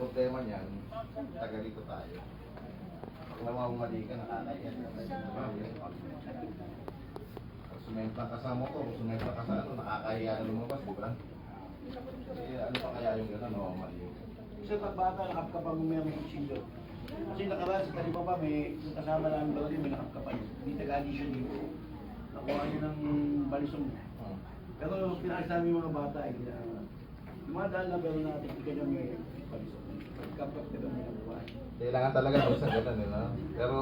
problema niyan, taga rito tayo. Pag namamali ka, nakakayan. Pag sumenta ka sa motor, sumenta ka sa ano, nakakahiya na lumabas, di ba? Eh, ano pa kaya yung gano'n, namamali yun? Kasi pag bata, nakapkapang mo may kutsilyo. Kasi nakaraan sa talipa pa, may kasama namin ba rin, may nakapkapan. Hindi taga-addition dito. Nakuha niyo ng balisong. Pero pinakita namin yung mga bata, dumadaan na pero natin kanya may balisong. Pagkapag ka may nakuha. Kailangan talaga minsan gano'n, no? Pero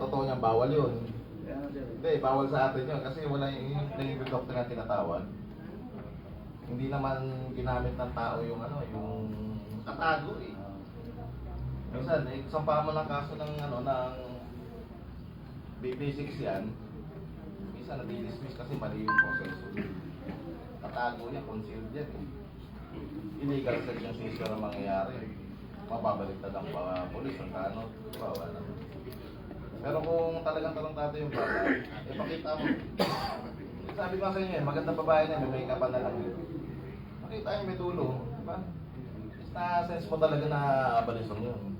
totoo niyang bawal yun. Kaya nga sir. Hindi, bawal sa atin yun kasi wala yung doctor na tinatawag. Hindi naman ginamit ng tao yung ano, yung tatago eh. Minsan, sampahan mo ng kaso ng ano, ng BB6 yan, minsan nadi-dismiss kasi mali yung proseso. Tatago yan, concealed yan eh. Illegal search yung seizure ang mangyayari. Mababaliktad ang polis, ang kano, di ba, wala. Pero kung talagang tarantado yung bata, ipakita mo. Sabi ko sa inyo, magandang babae na, may make-upan na lang. Makita niyo may dulo, di ba? Na-sense mo talaga na balisong yun.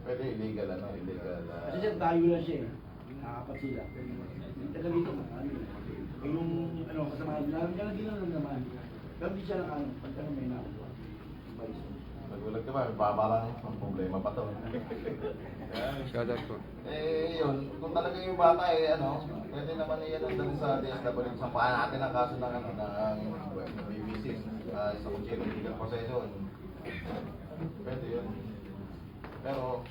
Pwede illegal, ano, illegal. Kasi sir, tayo lang siya eh. Nakapat sila. Taga dito, yung ano, kasama namin, kaya din lang naman. Pero di siya nakano, pagka may nakuha. Balisong. Nagulat ka ba? Parang ang problema pa to. Shoutout po. Eh, yun. Kung talaga yung bata eh, ano, pwede naman iyan ang dali sa DSWD. Sampahan natin ang kaso ng, ano, ng BBC, sa kutsilo legal possession. Pwede yun. Pero,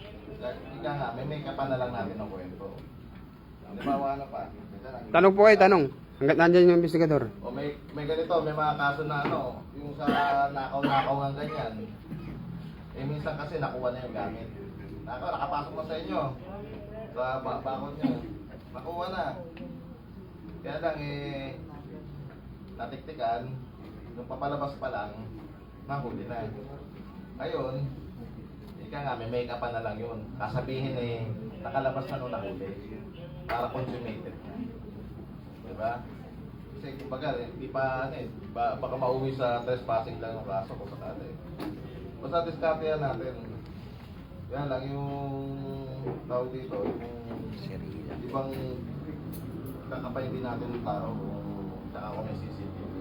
ika nga, may make-upan na lang natin ang kwento. Di ba, wala pa? Tanong po kayo, tanong. Hanggat nandyan yung investigador. O may ganito, may mga kaso na ano, yung sa nakaw-nakaw ng ganyan. Eh minsan kasi nakuha na yung gamit. Nakapasok na sa inyo. Sa bakod nyo. Nakuha na. Kaya lang eh, natiktikan, nung papalabas pa lang, nahuli na. Ayun, ika nga, may make-upan na lang yun. Kasabihin eh, nakalabas na nung nahuli. Para consummated. Diba? Kasi kumbaga, hindi pa ano eh, baka mauwi sa trespassing lang ng kaso kung sakali. Basta diskarte yan natin. Yan lang yung tawag dito, yung ibang kakapay din natin ng tao kung saka kung may CCTV.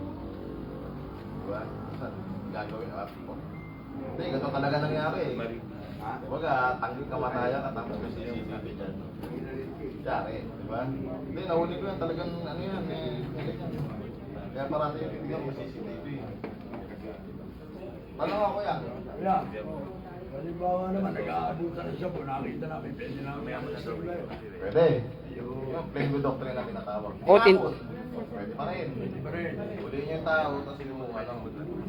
Diba? Basta gagawin ang ating po. Hindi, ganito talaga nangyari eh. Kumbaga, tanggil kamatayan at tapos may CCTV dyan. Yari, di ba? Hindi, nahuli ko yan. Talagang ano yan, ganyan. Kaya parati yung tingnan mo CCTV. Tanong ako yan. Yeah. Halimbawa naman, nag-aabutan na siya po, nakita namin, pwede namin may amasal na yun. Pwede. Yung plain good doctrine na tinatawag. Otin. Pwede pa rin. Pwede pa rin. Huli niyo yung tao, tapos sinumungan ng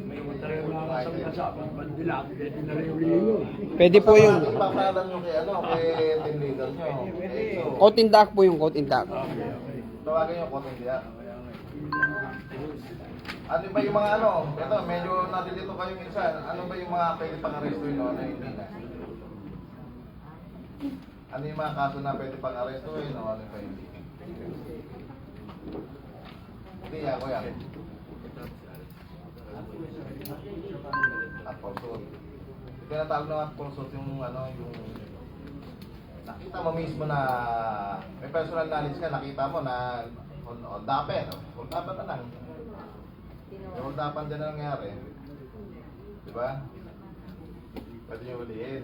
May umantara yung mga kasama-kasama, bandila, pwede na rin yung ligo. Pwede po yung Ipapaalam nyo kay ano, kay team leader nyo. So, coat in dark po yung coat in dark. tawagin nyo kung hindi. Ano ba yung mga ano? Ito, medyo nalilito kayo minsan. Ano ba yung mga pwede pang arrestuin o ano hindi na? Ano yung mga kaso na pwede pang arrestuin o ano pa hindi? Hindi ako yan. At pursuit. Tinatawag na at pursuit yung ano, yung nakita mo mismo na may personal knowledge ka, nakita mo na hold upin na lang. Yung hold upan din na nangyari. Diba? Pwede nyo huliin.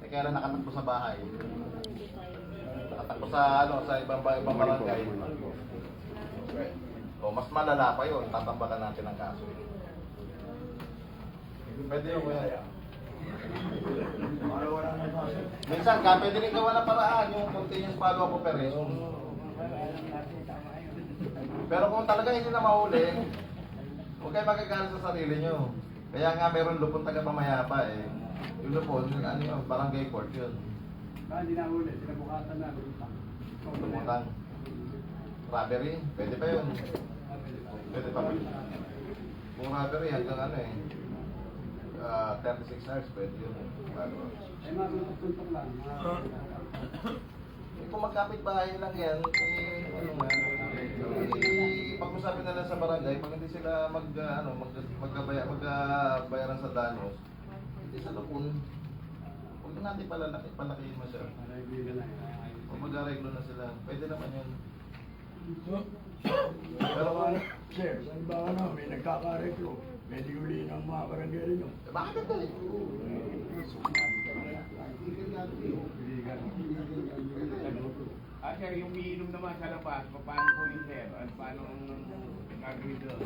Eh kaya lang nakatakbo sa bahay. Nakatakbo sa ano, sa ibang barangay. O mas malala pa yun, tatambakan natin ang kaso. Pwede yun kuya. Minsan ka, pwede rin gawa ng paraan yung continuous follow-up operation. Pero kung talaga hindi na mahuli, huwag kayo magagalit sa sarili nyo. Kaya nga meron lupon taga-pamayapa eh. Yung lupon, ano yun, barangay court yun. Hindi na huli, sinabukatan na, lutang. Luputang. Robbery, pwede pa yun. Pwede pa. Kung robbery, hanggang ano eh. 36 hours, pwede yun. Eh, magutuntok lang. Kung magkapit-bahay lang yan, eh, ano nga, pag-usapin na lang sa barangay, pag hindi sila magbayaran sa danos, Isa lupon. Huwag na natin palakihin mo siya. Kung mag-areglo na sila, pwede naman yun. Pero kung... Sir, saan ba ano, may nagkakareklo? Pwede uli ng mga barangay nyo. Bakit ito eh? Sir, yung umiinom naman sa labas, paano po yun, sir? At paano ang gagawin doon?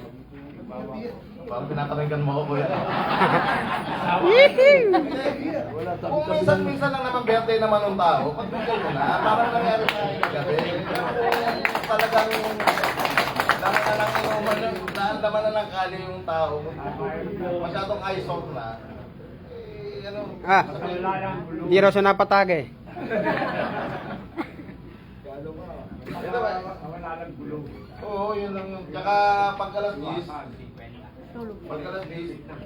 Parang pinataringgan mo ako po yan. Wala Kung minsan lang naman birthday naman ng tao, pagbigay mo na, parang nangyari sa akin gabi. Pero kung talagang dami na lang inuman, dahil naman na lang kali yung tao, masyadong eyesore na, eh, ano, Ah, hindi raw siya napatagay. ito ba? Wala lang gulong. Oo, yun lang yun. Tsaka pag alas 10,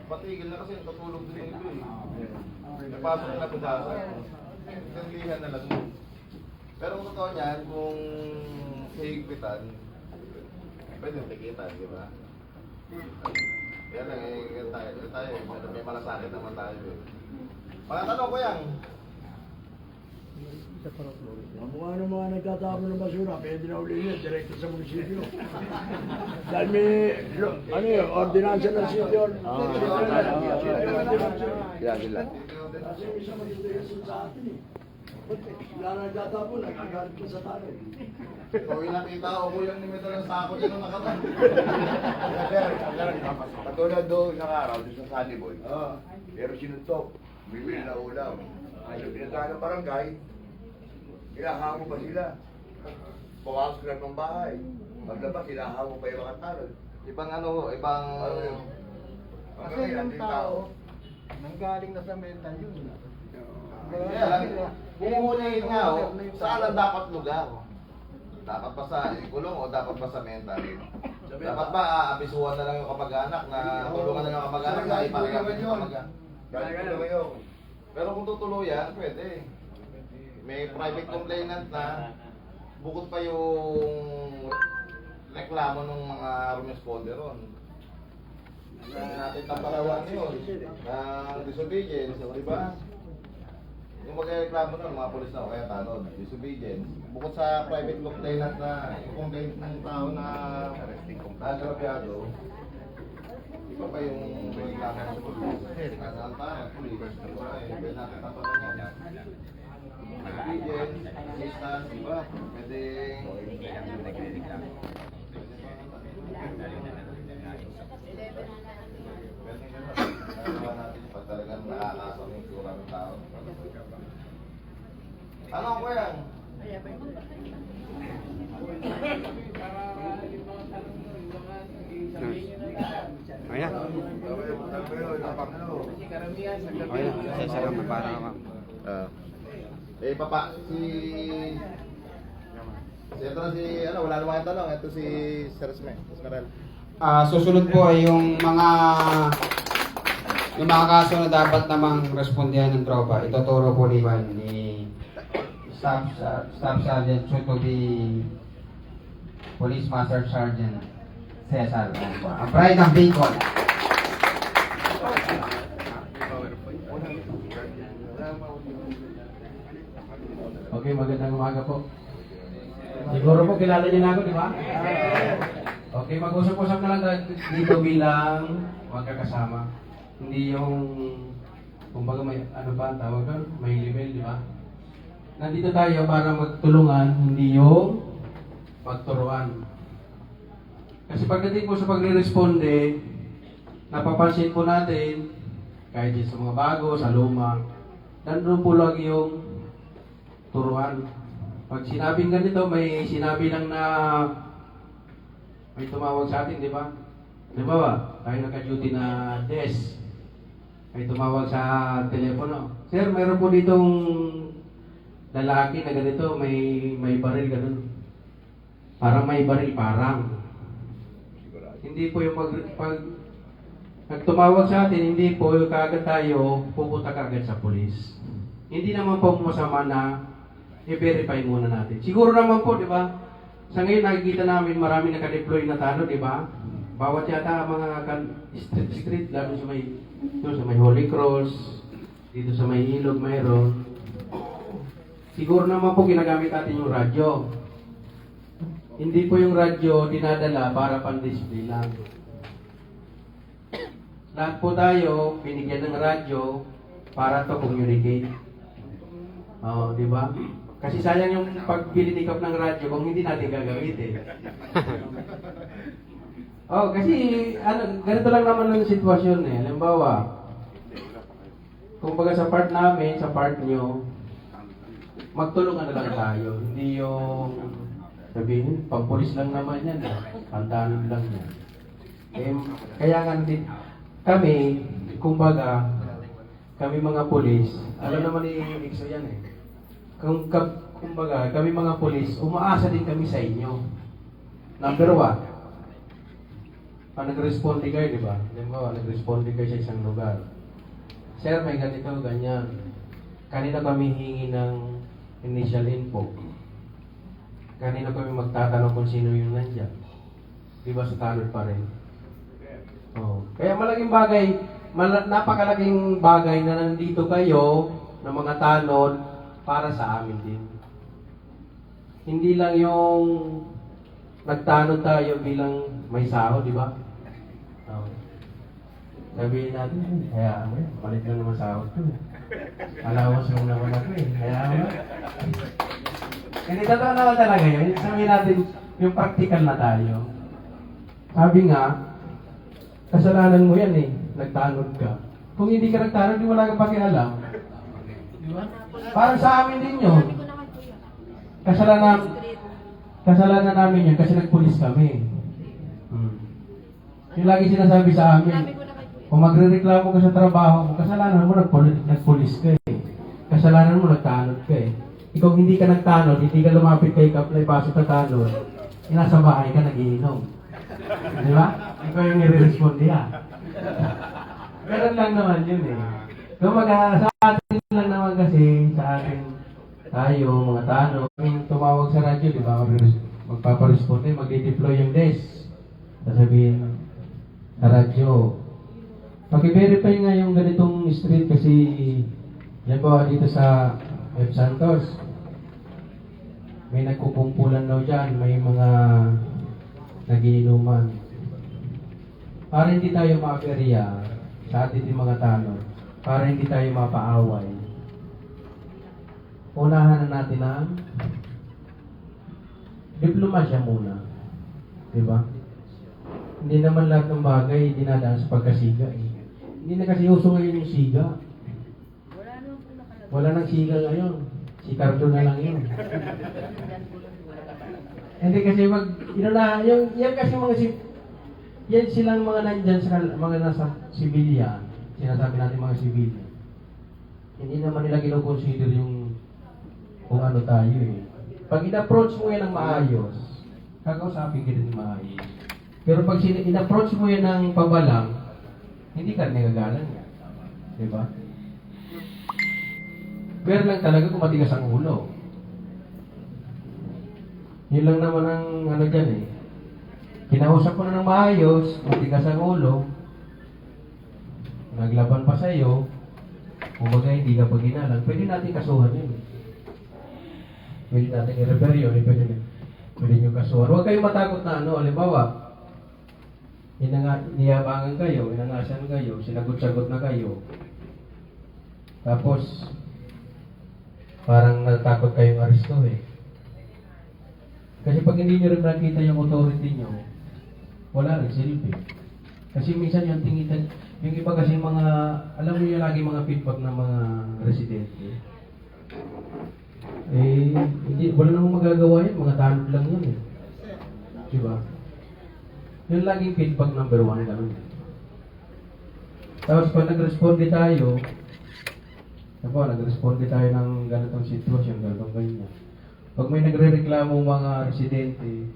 patigil na kasi natutulog din yung iba eh. Napasok na pagkasa. Nandihan na lang yun. Pero kung totoo niyan, kung higpitan, pwede yung tikitan, di ba? Yan lang eh, tayo, may malasakit naman tayo eh. Mga tanong ko yan. Ang mga mga nagtatapon ng basura, pwede na uli yun, direkto sa munisipyo. Dahil may, ano yun, ordinansa ng sityo. Kasi may isa mag-station sa atin eh. Wala na nagtatapon, nagagalit ko sa tanong. Ikaw yung nakita ko mo yung nimito ng sako dyan nung nakatan. Katulad doon isang araw, doon sa Sunny Boy. Pero sinuntok, bibili na ulam. Ay, pinuntahan ng barangay, ilahango pa sila. Pumasok sila ng bahay. Paglabas, ilahango pa yung mga tanod. Ibang ano ho, ibang... Kasi yung tao, Nanggaling na sa mental yun. Kaya lang, kumuhunin nga ho, saan ang dapat lugar? Dapat pa sa ikulong o dapat pa sa mental? Dapat ba aabisuhan na lang yung kamag-anak na tulungan na lang yung kamag-anak na ipakiapin yung kamag-anak? Ganito na ngayon. Pero kung tutuluyan, pwede. May private complainant na bukod pa yung reklamo ng mga responder ron. Hindi natin tapatawan yun ng disobedience, di ba? Yung magreklamo nun, mga polis na o kaya tanod, disobedience. Bukod sa private complainant na yung complaint ng tao na agrabyado, iba pa yung reklamo ng polis. Nasaan tayo, polis, diba? Pwede natin tapatawan yan. Disobedience, assistance, diba? Pwede... Pag talagang nakakasok yung sura ng tao. Ano ko yan? Ayan. Ayan, kasi salamat para ka. Papa, ito na si, ano, wala namang tanong. Ito si Sir Esmeralda. Susunod po ay yung mga kaso na dapat namang respondihan ng tropa. Ituturo po ni Staff Sergeant to be Police Master Sergeant Cesar. Ang pride ng Bicol. Okay, magandang umaga po. Siguro po kilala niyo na ako, di ba? Okay, mag-usap-usap na lang tayo dito bilang magkakasama. Hindi yung, kumbaga may, ano ba ang tawag doon? May level, di ba? Nandito tayo para magtulungan, hindi yung magturuan. Kasi pagdating po sa pagre-responde, napapansin po natin, kahit sa mga bago, sa luma, nandun po lang yung turuan. Pag sinabing ganito, may sinabi lang na may tumawag sa atin, di ba? Di ba ba? Tayo naka-duty na desk. May tumawag sa telepono. Sir, mayroon po ditong lalaki na ganito, may baril ganun. Parang may baril, parang. Hindi po yung pag nagtumawag sa atin, hindi po yung kagad tayo pupunta kagad sa pulis. Hindi naman po masama na i-verify muna natin. Siguro naman po, di ba? Sa ngayon nakikita namin marami naka-deploy na talo, di ba? Bawat yata mga street lalo sa may Holy Cross, Dito sa may ilog mayroon. Siguro naman po ginagamit natin yung radyo. Hindi po yung radyo dinadala para pan-display lang. Lahat po tayo binigyan ng radyo para to communicate. Oo, di ba? Kasi sayang yung pagbili ni Kap ng radyo kung hindi natin gagamitin. Oh, kasi ganito lang naman ang sitwasyon eh. Halimbawa, kumbaga sa part namin, sa part nyo, magtulungan na lang tayo. Hindi yung sabihin, pampulis lang naman yan. Pantanon lang yan. Eh, kaya nga din, kami, kumbaga, kami mga pulis, alam naman ni Ixo yan eh. Kumbaga, kami mga pulis, umaasa din kami sa inyo. Number one, nag-responde kayo, di ba? Halimbawa, nag-responde kayo sa isang lugar. Sir, may ganito, ganyan. Kanina kami hingi ng initial info. Kanina kami magtatanong kung sino yung nandyan. Di ba sa tanod pa rin? Oh. Kaya malaking bagay, napakalaking bagay na nandito kayo ng mga tanod para sa amin din. Hindi lang yung nagtanod tayo bilang may sahod, di ba? Oh. Sabihin natin, hayaan mo yan, malit lang naman sahod ko. Alawas lang naman ako eh, hayaan mo. Hindi totoo naman talaga yun. Sabihin natin, yung practical na tayo. Sabi nga, kasalanan mo yan eh, nagtanod ka. Kung hindi ka nagtanod, di wala kang pakialam. Di ba? Parang sa amin din yun. Kasalanan namin yun kasi nagpulis kami. Yung lagi sinasabi sa amin, kung magre-reklamo ka sa trabaho mo, kasalanan mo nagpulis ka eh. Kasalanan mo nagtanod ka eh. Ikaw hindi ka nagtanod, hindi ka lumapit kay Kaplay, pasok ka tanod, nasa bahay ka nagiinom. Di ba? Ikaw yung nire-responde yan. Ganun lang naman yun eh. Kumbaga, sa atin lang naman kasi, sa atin tayo, mga tanod, yung tumawag sa radyo, di ba? Magpaparesponde, magde-deploy yung desk. Sasabihin, sa radyo, pag-verify nga yung ganitong street kasi, yan ba dito sa F. Santos, may nagkukumpulan daw dyan, may mga nagiinuman. Para hindi tayo ma-aperya sa atin yung mga tanod, para hindi tayo mapaaway, unahan na natin ang diplomasya muna. Diba? Hindi naman lahat ng bagay dinadaan sa pagkasiga eh. Hindi na kasi uso ngayon yung siga. Wala nang siga ngayon. Si Cardo na lang yun. Hindi kasi yan kasi yan silang mga nandyan sa mga nasa sibilya, sinasabi natin mga sibilya. Hindi naman nila kinoconsider yung kung ano tayo eh. Pag in-approach mo yan ng maayos, kakausapin ka din maayos. Pero pag in-approach mo yan ng pabalang, hindi ka nagagalang yan. Diba? Pero lang talaga kung matigas ang ulo. Yun lang naman ang ano dyan eh. Kinausap ko na ng maayos, matigas ang ulo, naglaban pa sa'yo, kumbaga hindi ka pag ginalang, pwede natin kasuhan yun. Pwede natin i-refer yun, pwede nyo kasuhan. Huwag kayong matakot na ano, halimbawa, niyabangan kayo, inangasan kayo, sinagot-sagot na kayo. Tapos, parang natakot kayong aresto eh. Kasi pag hindi nyo rin nakita yung authority nyo, wala rin silbi. Kasi minsan yung tingitan, yung iba kasi mga, alam mo yung lagi mga feedback ng mga residente. Eh, wala namang magagawa yan, mga tanod lang yan eh. Diba? Yung laging feedback number 1, ganun. Tapos pag nag-responde tayo, nag-responde tayo ng ganitong sitwasyon, ganitong ganyan. Pag may nagre-reklamo mga residente,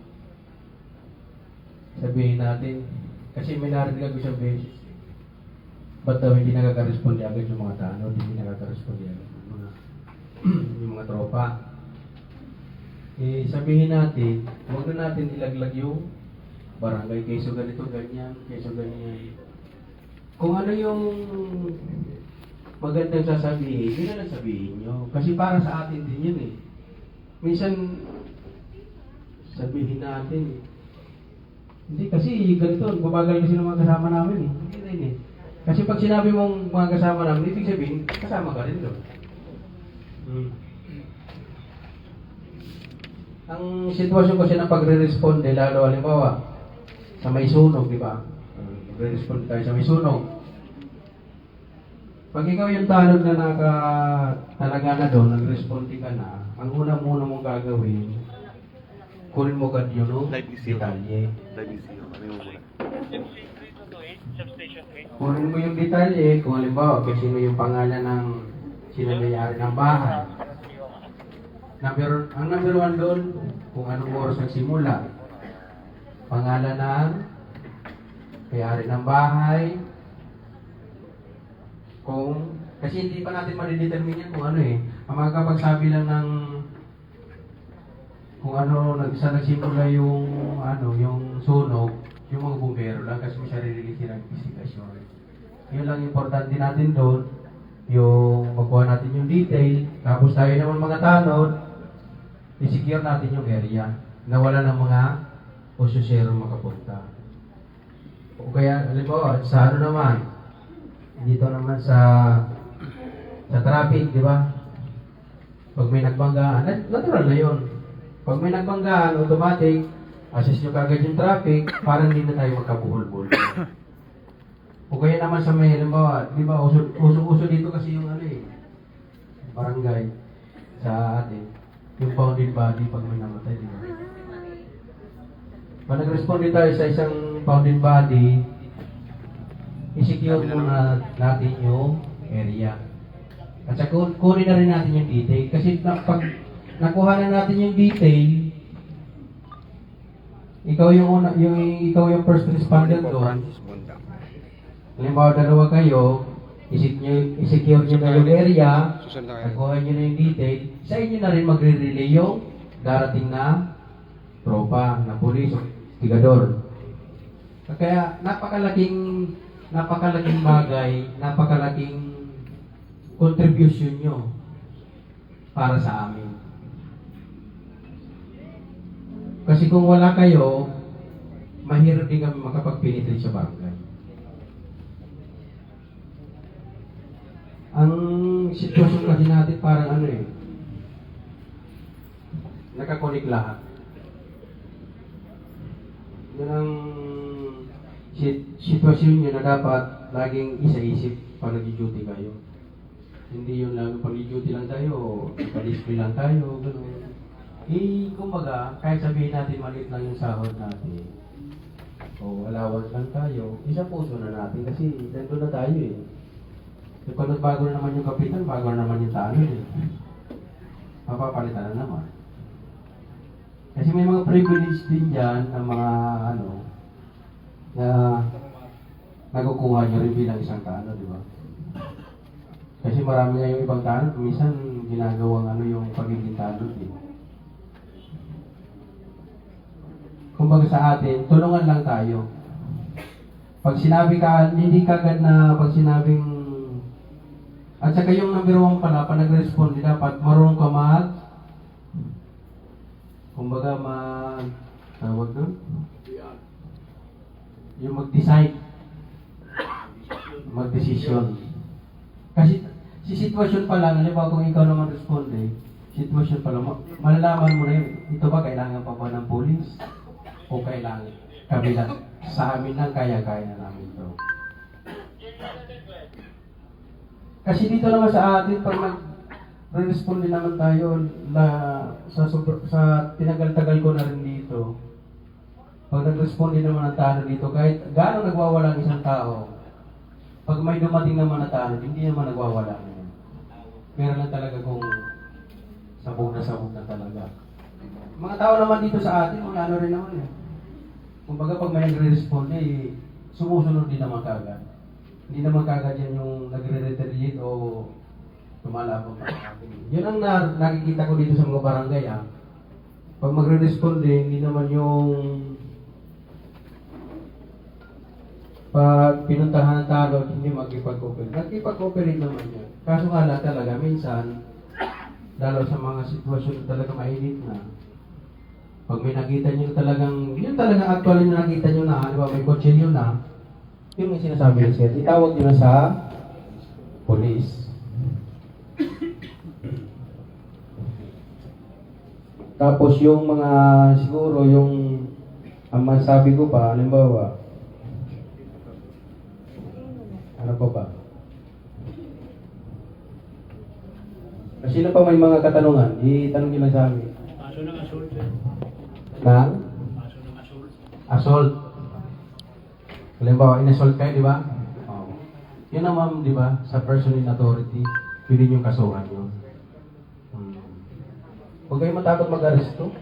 sabihin natin, kasi may narinig ako sa beses, ba't daw hindi nakaka-responde agad yung mga tanod, hindi nakaka-responde agad yung mga tropa. Eh, sabihin natin, huwag na natin ilaglag yung barangay, kayso ganito, ganyan, kayso ganyan. Kung ano yung magandang sasabihin, yun na lang sabihin nyo. Kasi para sa atin din yun eh. Minsan, sabihin natin eh. Hindi kasi ganito, babagal kasi ng mga kasama namin eh. Hindi rin eh. Kasi pag sinabi mong mga kasama namin, ibig sabihin, kasama ka rin doon. Ang sitwasyon kasi ng pagre-responde, lalo halimbawa, sa may sunog, di ba? Magre-responde tayo sa may sunog. Pag ikaw yung tanod na talaga na doon, nag-responde ka na, ang una-muna mong gagawin, kunin mo agad yun, no? Detalye. Kunin mo yung detalye, kung halimbawa, kung sino yung pangalan ng sino may-ari ng bahay. Ang number one doon, kung anong oras nagsimula. Pangalan ng may-ari ng bahay. Kasi hindi pa natin madidetermine yan kung ano eh. Ang makakapagsabi lang ng kung ano, nagsimula yung sunog, yung mga bumbero lang kasi may sarili silang investigasyon. Yun lang importante natin doon, yung magkuha natin yung detail, tapos tayo naman mga tanod, i-secure natin yung area na wala ng mga ususero makapunta. O kaya, halimbawa, sa ano naman, dito naman sa traffic, di ba? Pag may nagbanggaan, natural na yun. Pag may nagbanggaan, automatic, assess nyo kagad yung traffic, parang hindi na tayo magkabuhol-buhol. O kaya naman sa may, halimbawa, di ba, uso dito kasi yung barangay sa atin, yung bounded body pag may namatay, di ba? Pag nag-responde tayo sa isang bounded body, i-secure muna natin yung area. At saka kunin na rin natin yung detail. Kasi pag nakuha na natin yung detail, ikaw yung first responder doon. Halimbawa, dalawa kayo, i-secure nyo na yung area, nakuha nyo na yung detail, sa inyo na rin magre-relay yung darating na tropa, na pulis, tigador. Kaya napakalaking bagay, napakalaking contribution nyo para sa amin. Kasi kung wala kayo, mahirap din kami makapag-penetrate sa barangay. Ang sitwasyon kasi natin parang nakakonik lahat. Yan ang sitwasyon nyo na dapat laging isa-isip pag nag-duty kayo. Hindi yung lang pag duty lang tayo, pa-display lang tayo, gano'n. Kumbaga, kahit sabihin natin maliit lang yung sahod natin, o allowance lang tayo, isang puso na natin kasi nandun na tayo eh. Pag nagbago na naman yung kapitan, bago na naman yung tanod eh. Mapapalitan na naman. Kasi may mga privilege din dyan ng mga na nakukuha nyo rin bilang isang tanod, di ba? Kasi marami nga yung ibang tanod, minsan ginagawang yung pagiging tanod eh. Kumbaga sa atin, tulungan lang tayo. Pag sinabi ka, hindi kagad na pag sinabing, at saka yung number 1 pala, pa nag-respond, dapat marunong ka kumbaga tawag doon? Yung mag-decide. Mag-decision. Kasi si sitwasyon pa lang, halimbawa kung ikaw naman responde, sitwasyon pa lang, malalaman mo na yun, ito ba kailangan pa ba ng police? O kailangan kabila? Sa amin lang, kaya-kaya na namin ito. Kasi dito naman sa atin, pag nag-responde naman tayo, sa tinagal-tagal ko na rin dito, pag nag-responde naman ang tao dito, kahit gaano nagwawala ang isang tao, pag may dumating naman na tao, hindi naman nagwawala. Meron lang talaga kung sabog na talaga. Mga tao naman dito sa atin, mga rin naman eh. Kumbaga pag may nagre-responde, sumusunod din naman kagad. Hindi naman kagad yan yung nagre-retaliate o tumalabang pa sa atin. Yun ang nakikita ko dito sa mga barangay ah. Pag magre-responde, hindi naman yung pag pinuntahan ng talo, hindi magkipag-cooperate. Nagkipag-cooperate naman yan. Kaso nga lang talaga, minsan, lalo sa mga sitwasyon na talaga mainit na, pag may nakita nyo talagang, yun talagang actually na nakita nyo na, di ba, may kutsilyo na, yun yung sinasabi ni Sir, itawag nyo na sa police. Tapos yung mga, siguro yung, ang masabi ko pa, halimbawa, ano pa ba? Sino pa may mga katanungan? Itanong nyo lang sa amin. Kaso ng assault, sir. Nang? Kaso ng assault. Assault. Halimbawa, in-assault kayo, di ba? Oo. Yun naman, di ba, sa person in authority, pwede nyo kasuhan yun. Huwag kayo matakot mag-aresto.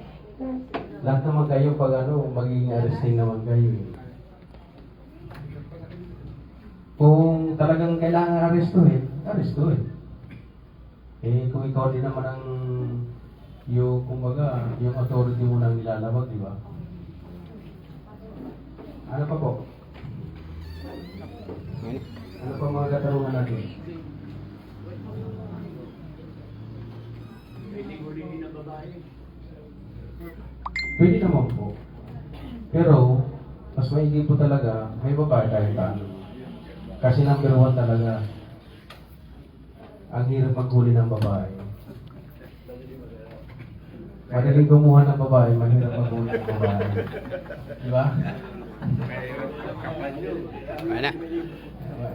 Lahat naman kayo pag magiging arresting naman kayo. Kung talagang kailangan aresto eh. Eh, kung ikaw din naman ang yung, kumbaga, yung authority mo nang nilalabag, di ba? Ano pa po? Ano pa mga katanungan natin? Pwede ko rin ng babae. Pwede naman po. Pero, mas maigi po talaga, may babae kahit paano. Kasi number 1 talaga, ang hirap maghuli ng babae. Madaling kumuha ng babae, mahirap maghuli ng babae. Di ba?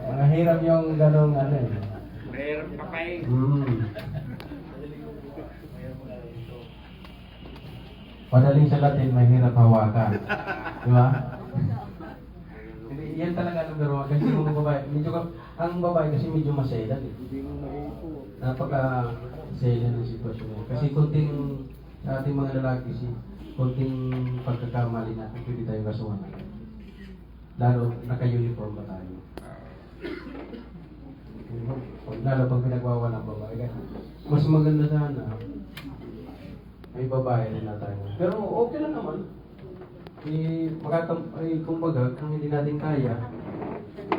Mahirap yung ganong Mahirap pa kayo. Madaling sa Latin, mahirap hawakan. Di ba? Yan talaga number 1. Kasi mga babae, ang babae kasi medyo maselan eh. Napaka-selan ng sitwasyon mo. Kasi kunting, sa ating mga lalaki, kunting pagkakamali natin, pwede tayong kasuhan. Lalo, naka-uniform ba tayo? Lalo pag pinagwawa ng babae. Mas maganda sana, may babae rin na tayo. Pero okay lang naman. Kumbaga, kung hindi natin kaya,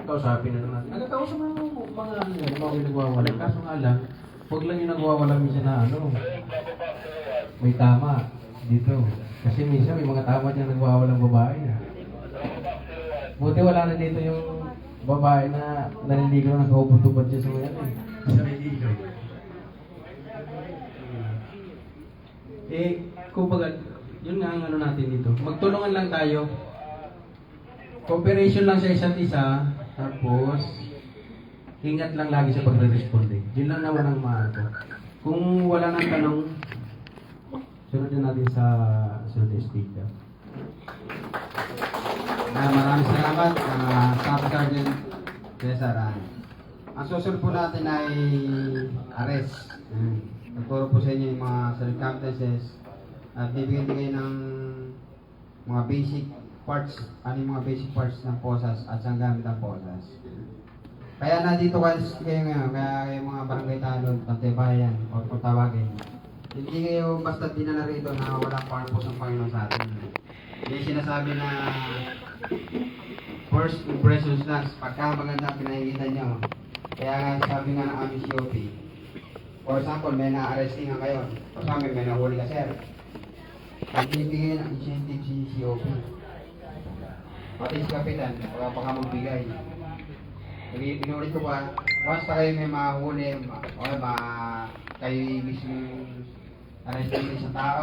kausapin na lang natin. Nagkakausap na mga pinagwawala. Kaso nga lang, huwag lang yung nagwawala minsan na may tama dito. Kasi minsan may mga tama dyan nagwawalang babae. Buti wala na dito yung babae na naliligaw na nakahubot-hubot dyan sa mga sa naliligaw. Kumbaga, yun nga ang natin dito. Magtulungan lang tayo. Cooperation lang sa isa't isa. Tapos, ingat lang lagi sa pagre-responde. Yun lang naman ang maato. Kung wala nang tanong, sunod na natin sa sunod na speaker. Maraming salamat, Staff Sergeant Cesar. Ang susunod po natin ay arrest. Nagturo po sa inyo yung mga circumstances at bibigyan din kayo ng mga basic parts, ano yung mga basic parts ng posas at saan gamit ang posas. Kaya nandito kayo ngayon, kaya yung mga barangay talon, Tantebayan, o kung tawagin. Hindi kayo basta dinala rito na walang purpose ang Panginoon sa atin. Yung sinasabi na first impressions lang, pagka maganda pinakikita nyo. Kaya nga sabi nga ng aming COP, for example, may na-arresting nga kayo. For example, may nahuli ka, sir. Nagbibigay ng incentive si COP. Pati si Kapitan, baka magbigay. Inulit ko pa, once na kayo may mahuli, kayo mismo arresting sa tao,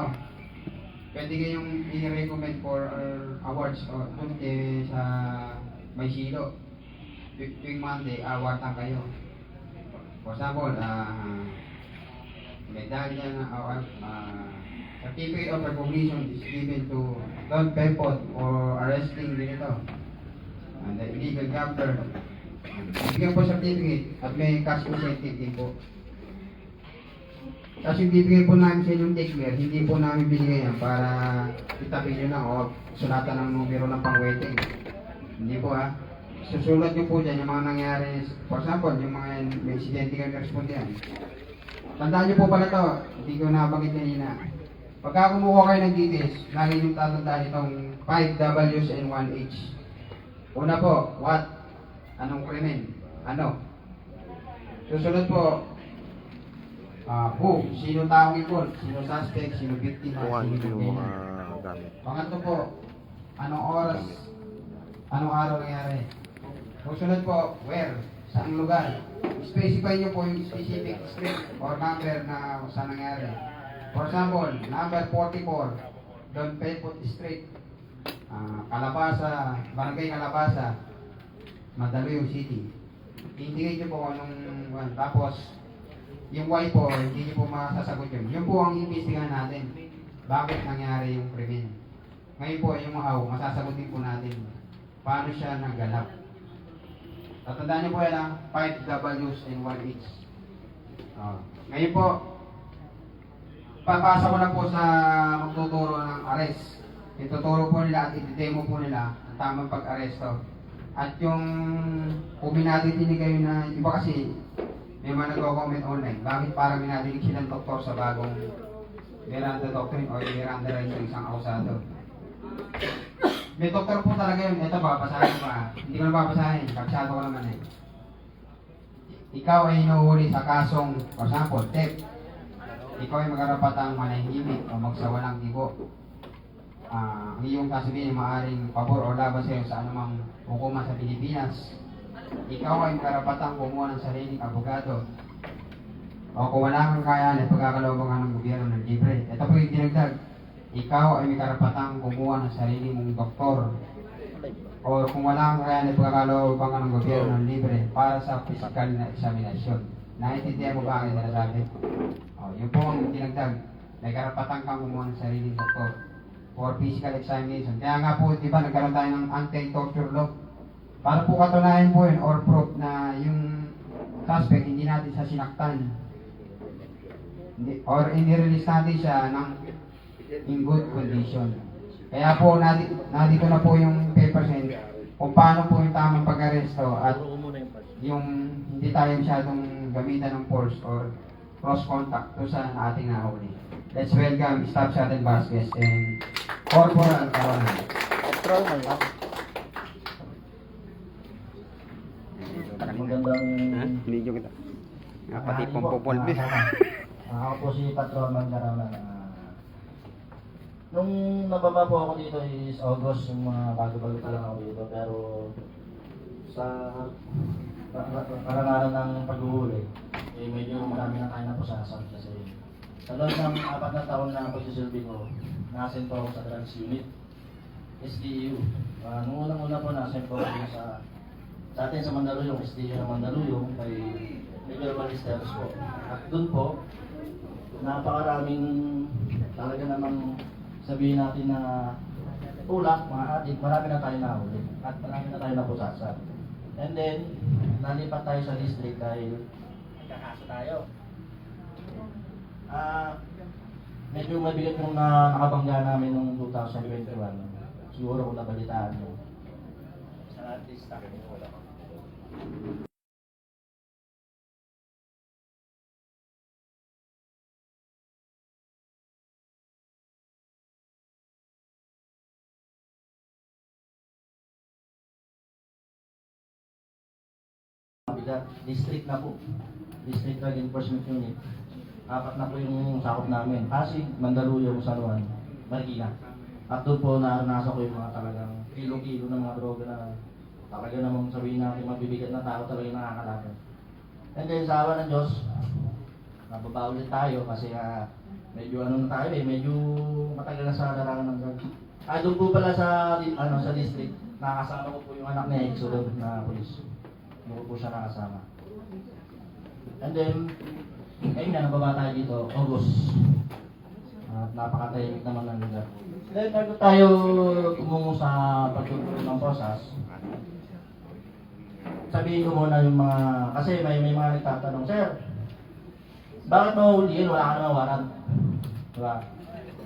pwede kayong i-recommend for awards o sa may silo. Tuwing Monday, awardan kayo. For example, medalya na certificate of recognition is given to Don Pepot for arresting dito. And the illegal captor. Bigyan po certificate at may cash incentive din po. Tapos yung bibigay po namin sa inyong declare, hindi po namin binigay yan para itabi nyo lang o sulatan ng numero ng pang-waiting. Hindi po ha. Susulat nyo po dyan yung mga nangyari, for example, yung mga may insidente kayo respondihan. Tandaan nyo po pala to, hindi ko nabanggit kanina. Pagka kumuha kayo ng details, lagi nyo tatandaan itong 5 W's and 1 H. Una po, what? Anong krimen? Ano? Susunod po, who? Sino taong involved? Sino suspect? Sino victim? Sino criminal? Pangatlo po, anong oras? Anong araw nangyari? Susunod po, where? Saang lugar? Specify nyo po yung specific street or number na saan nangyari. For example, number 44, Don Pedpot Street, Calabasa, Barangay Calabasa, Mandaluyong City. I-indicate nyo po kung anong, tapos, yung why po, hindi nyo po masasagot yun. Yun po ang imbestigahan natin. Bakit nangyari yung krimen? Ngayon po, yung how, masasagutin po natin. Paano siya nagganap? Tatandaan niyo po yan 5 W's and 1 H. Ngayon po, papasa ko na po sa magtuturo ng arrest. Ituturo po nila at i-demo po nila ang tamang pag-aresto. At yung kung minadidinig kayo na, iba kasi may mga nagko-comment online, bakit parang minadinig silang doktor sa bagong Miranda Doctrine o Miranda Rights ng isang akusado. May doktor po talaga yun. Ito ba, basahin pa. Hindi ko na babasahin. Kapisado ko naman eh. Ikaw ay inuhuli sa kasong, for example, theft. Ikaw ay magkarapatang manahimik o magsawalang tibo. Ang iyong sasabihin ay maaaring pabor o laban sa iyo sa anumang hukuman sa Pilipinas. Ikaw ay magkarapatang kumuha ng sariling abogado. O kung wala kang kayaan ay pagkakalooban ka ng gobyerno ng libre. Ito po yung dinagdag. Ikaw ay may karapatang kumuha ng sarili mong doktor. O kung wala kang kaya na pagkakalooban ka ng gobyerno ng libre para sa physical na examinasyon. Naintindihan mo ba ang sinasabi? Yun po ang dinagdag. May karapatang kang kumuha ng sariling doktor for physical examination. Kaya nga po, di ba, nagkaroon tayo ng anti-torture law. Para po katunayan po yun or proof na yung suspect hindi natin siya sinaktan. Or inirelease natin siya ng in good condition. Kaya po, nandito na po yung papers kung paano po yung tamang pag-aresto at yung hindi tayo masyadong gamitan ng force or cross contact to sa ating nahuli. Let's welcome Staff Sergeant Vasquez and Corporal Carolan. Magandang Video kita. pati pompopolbe. Ako po si Patrolman Carolan. Nung nababa po ako dito is August, yung mga bago-bago pa lang ako dito. Pero sa karangalan ng pag-uuli, eh medyo marami na tayo na pusasan kasi sa loob ng 4 na taon na pagsisilbi ko, na-assign po ako sa drugs unit, SDU. Nung unang-una po na-assign po ako sa atin sa Mandaluyong, SDU ng Mandaluyong, kay Major Ballesteros po. At doon po, napakaraming talaga namang sabihin natin na tulak, mga adik, marami na tayo nahuli at marami na tayo napusasan. And then, nalipat tayo sa district dahil nagkakaso tayo. Medyo mabigat yung nakabangga namin noong 2021. Siguro kung nabalitaan mo. Sa artista. District na po. District Drug Enforcement Unit. 4 na po yung sakop namin. Pasig, Mandaluyong, San Juan, Marikina. At doon po naranasan ko yung mga talagang kilo-kilo ng mga droga na talaga namang sabihin natin mabibigat na tao talaga yung nakakalaban. And then sa awa ng Diyos, nababa ulit tayo kasi medyo ano na tayo medyo matagal na sa larangan ng drugs. Doon po pala sa district, nakasama ko po yung anak ni Exodus na polis. Doon po siya nakasama. And then, ngayon na nababa tayo dito, August. At napakatahimik naman ng lugar. Then, bago tayo tumungo sa pagtutuloy ng process, sabihin ko muna yung mga, kasi may mga nagtatanong, Sir, bakit mahuhuliin? Wala ka naman warrant. Diba?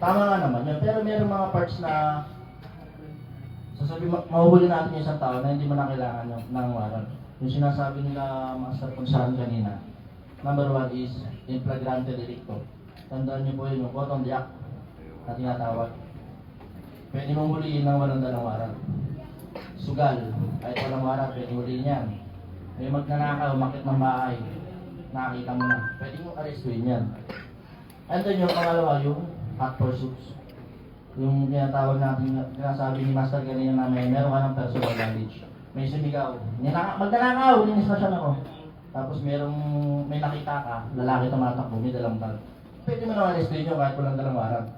Tama nga naman yun. Pero mayroong mga parts na sasabi, mahuhuli natin yung isang tao na hindi mo na kailangan ng warrant. Yung sinasabi nila Master Punsahan kanina, number 1 is in flagrante delicto. Tandaan niyo po yun, yung caught on the act na tinatawag. Pwede mong huliin ng walang dalang warrant. sugal, kahit walang warrant, pwede huli niyan. May magnanakaw, umakyat ng bahay, nakakita mo na, pwede mo arrestuin yan. And then yung pangalawa, yung hot pursuits. Yung tinatawag natin, sinasabi ni Master kanina namin, meron ka ng personal damage. May sumigaw, magnanakaw, linis na siya ako. Tapos may nakita ka, lalaki tumatakbo, may dalang bag. Pwede mo naman arrestuin yun kahit walang dalang warrant.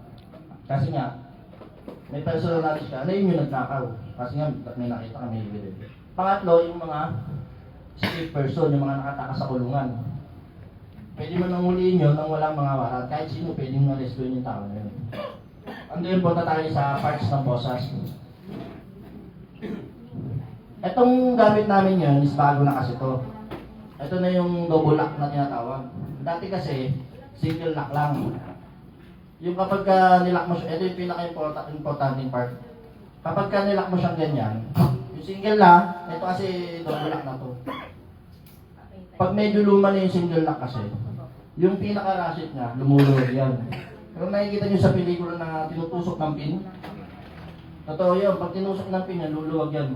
Kasi nga, may personal knowledge ka, na yun yung nagnakaw. Kasi nga, may nakita ka, may evidence. Pangatlo, yung mga safe person, yung mga nakatakas sa kulungan. Pwede mo nang huliin yun nang walang mga warrant. Kahit sino pwede mo arrestuin yung tao na yun. Andun po na tayo sa parts ng bosas. Etong gamit namin yun is bago na kasi to. Ito na yung double lock na tinatawag. Dati kasi, single lock lang. Yung kapag nilock mo siya, ito yung pinaka-importanting part. Kapag nilock mo siyang ganyan, yung single lock, ito kasi double lock na to. Pag medyo luma na yung single lock kasi, yung pinaka-ratchet niya, lumuluwag yan. Pero nakikita nyo sa pelikula na tinutusok ng pin, totoo yun, pag tinusok ng pin yan, luluwag yan.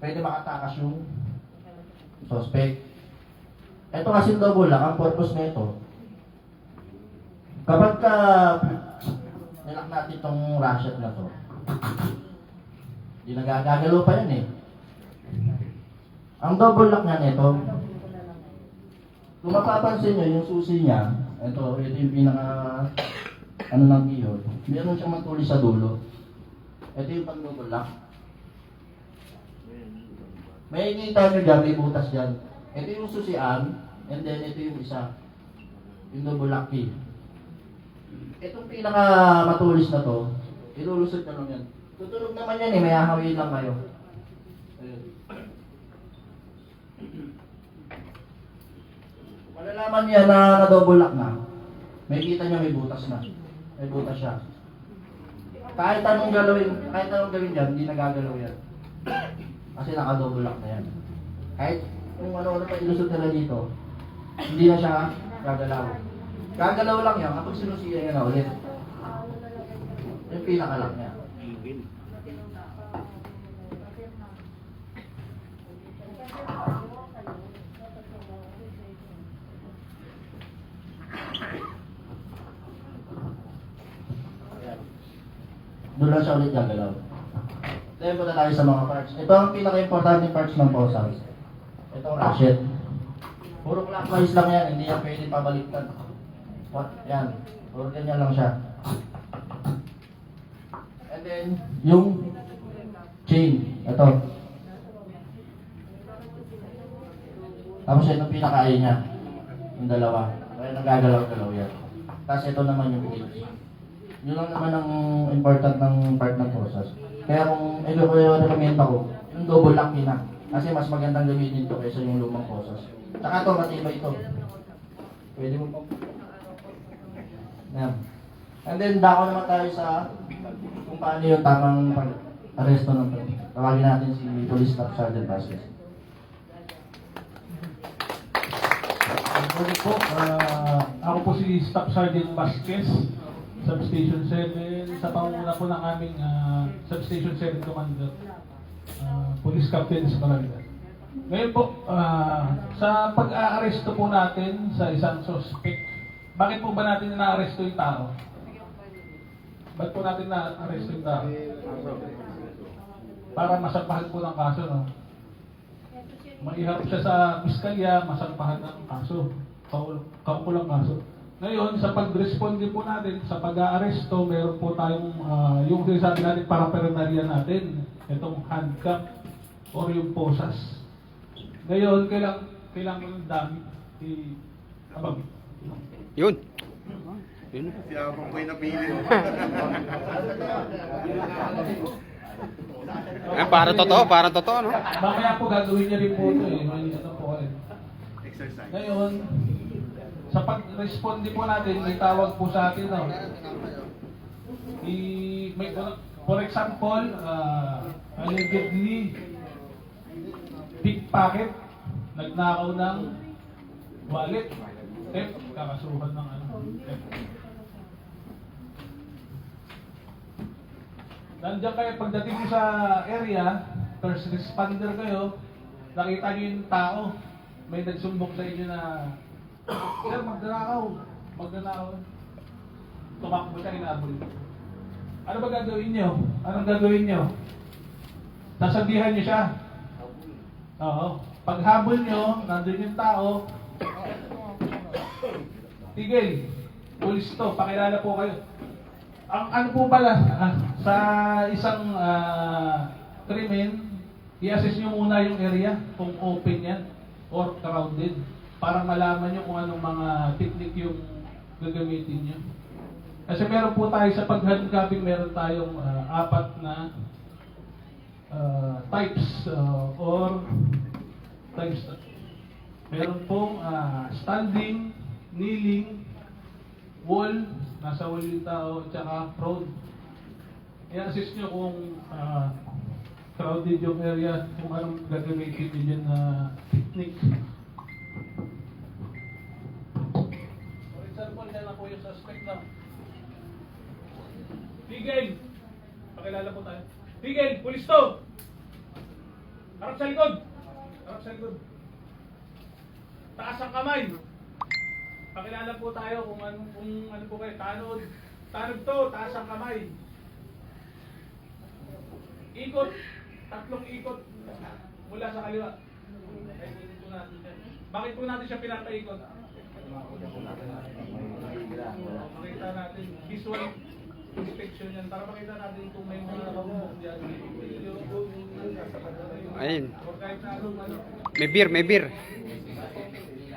Pwede makatakas yung suspect. Ito kasi double lock, ang purpose na ito, kapag nilock natin itong ratchet na to, hindi nagagagalaw pa yan eh. Ang double lock nga nito, kung mapapansin nyo yung susi niya, ito yung pinaka ng keyhole, meron siyang matulis sa dulo. Ito yung pag-double lock. May kita nyo dyan, may butas dyan. Ito yung susian, and then ito yung isa, yung double lock key. Itong pinaka matulis na to, ilulusot na lang yan. Tutunog naman yan eh, may ahawin lang kayo. Ayun. Malalaman niya na double lock na. May kita niya may butas na. May butas siya. Kahit anong gawin dyan, hindi nagagalaw yan. Kasi naka-double lock na yan. Kahit kung ano-ano pa ilusot nila dito, hindi na siya gagalaw. Gagalaw lang yan kapag sinusiya niya na ulit. Yung pinaka-lock niya. Doon lang siya ulit gagalaw. Then punta tayo sa mga parts. Ito ang pinaka-importante parts ng posas. Ito ang ratchet. Puro clockwise lang yan, hindi yan pwede pabaliktad. Yan, puro ganyan lang siya. And then, yung chain. Ito. Tapos ito pinaka-eye niya. Yung dalawa. Kaya nagagalaw-galaw yan. Tapos ito naman yung gauge. Yun lang naman ang important ng part ng posas. Kaya kung recommend ako, yung double lock na. Kasi mas magandang gamitin ito kaysa yung lumang posas. Tsaka ito, matibay ito. Pwede mo po. Yan. And then, dako naman tayo sa kung paano yung tamang pag-aresto ng ito. Tawagin natin si Police Staff Sergeant Vasquez. Po, ako po si Staff Sergeant Vasquez, Substation 7, sa pangunguna po ng aming Substation 7 Commander, Police Captain sa Calaveras. Ngayon po, sa pag-aaresto po natin sa isang suspect, bakit po ba natin na-aresto yung tao? Bakit po natin na-aresto yung tao? Para masampahan po ng kaso, no? Maiharap siya sa piskalya, masampahan ng kaso. Kaukulang kaso. Ngayon, sa pag-responde po natin, sa pag-aaresto, meron po tayong, yung sinasabi natin, paraphernalia natin, itong handcuff or yung posas. Ngayon, kailangan ng damit, abag. Yun. Siya po ko'y napili. Para totoo, no? Mamaya po gagawin niya rin po ito eh. May ano po eh. Exercise. Ngayon, sa pag-responde po natin, may tawag po sa atin, no? For example, allegedly, pickpocket, nagnakaw ng wallet, theft, kakasuhan ng theft. Nandiyan kayo, pagdating mo sa area, first responder kayo, nakita niyo yung tao, may nagsumbong sa inyo na, Sir, magnanakaw. Tumakbo siya, inaabol. Ano ba gagawin niyo? Anong gagawin niyo? Sasabihan niyo siya. Oo. Paghabol niyo, nandun yung tao, tigil, pulis to, pakilala po kayo. Ang ano po pala, sa isang krimen, i-assess nyo muna yung area, kung open yan, or crowded, para malaman nyo kung anong mga technique yung gagamitin nyo. Kasi meron po tayo sa pag-handcuffing, meron tayong 4 na types or types. Meron pong standing, kneeling, wall, nasa wall yung tao, tsaka prone. I-assist nyo kung crowded yung area, kung anong gagamitin nyo dyan na technique. For example, yan lang po yung suspect na. Tigil! Pakilala po tayo. Tigil! Pulis to! Harap sa likod! Harap sa likod. Taas ang kamay! Pakilala po tayo kung ano po kayo. Tanod. Tanod to, taas ang kamay. Ikot. 3 ikot mula sa kaliwa. Bakit po natin siya pinapaikot? Makita natin. Visual inspection yan. Para makita natin kung may mga nakabubok dyan. Ayun. O kahit na ano. May beer.